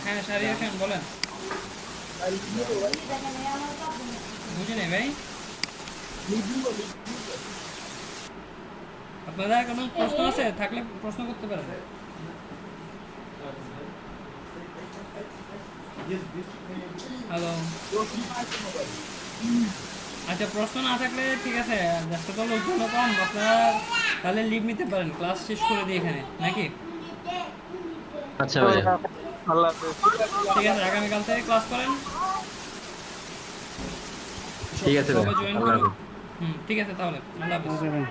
S1: হ্যাঁ সারিয়া খান বলেন। বুঝে নেই ভাই। আপনাদের কোনো প্রশ্ন আছে? থাকলে প্রশ্ন করতে পারেন। হ্যালো। আচ্ছা প্রশ্ন না থাকলে ঠিক আছে, ব্যস্ত তো লোকজন কম, আপনারা তাহলে লিভ নিতে পারেন, ক্লাস শেষ করে দিই এখানে নাকি?
S2: আচ্ছা ভাইয়া,
S3: আল্লাহ হাফেজ।
S1: ঠিক আছে, আগামীকাল থেকে ক্লাস করেন,
S2: ঠিক আছে
S1: সবাই
S2: ভাইয়া,
S1: জয়েন
S2: আল্লাহ
S1: করুন।
S2: হাফেজ।
S1: ঠিক আছে তাহলে আল্লাহ হাফেজ।
S5: ওকে ভাই।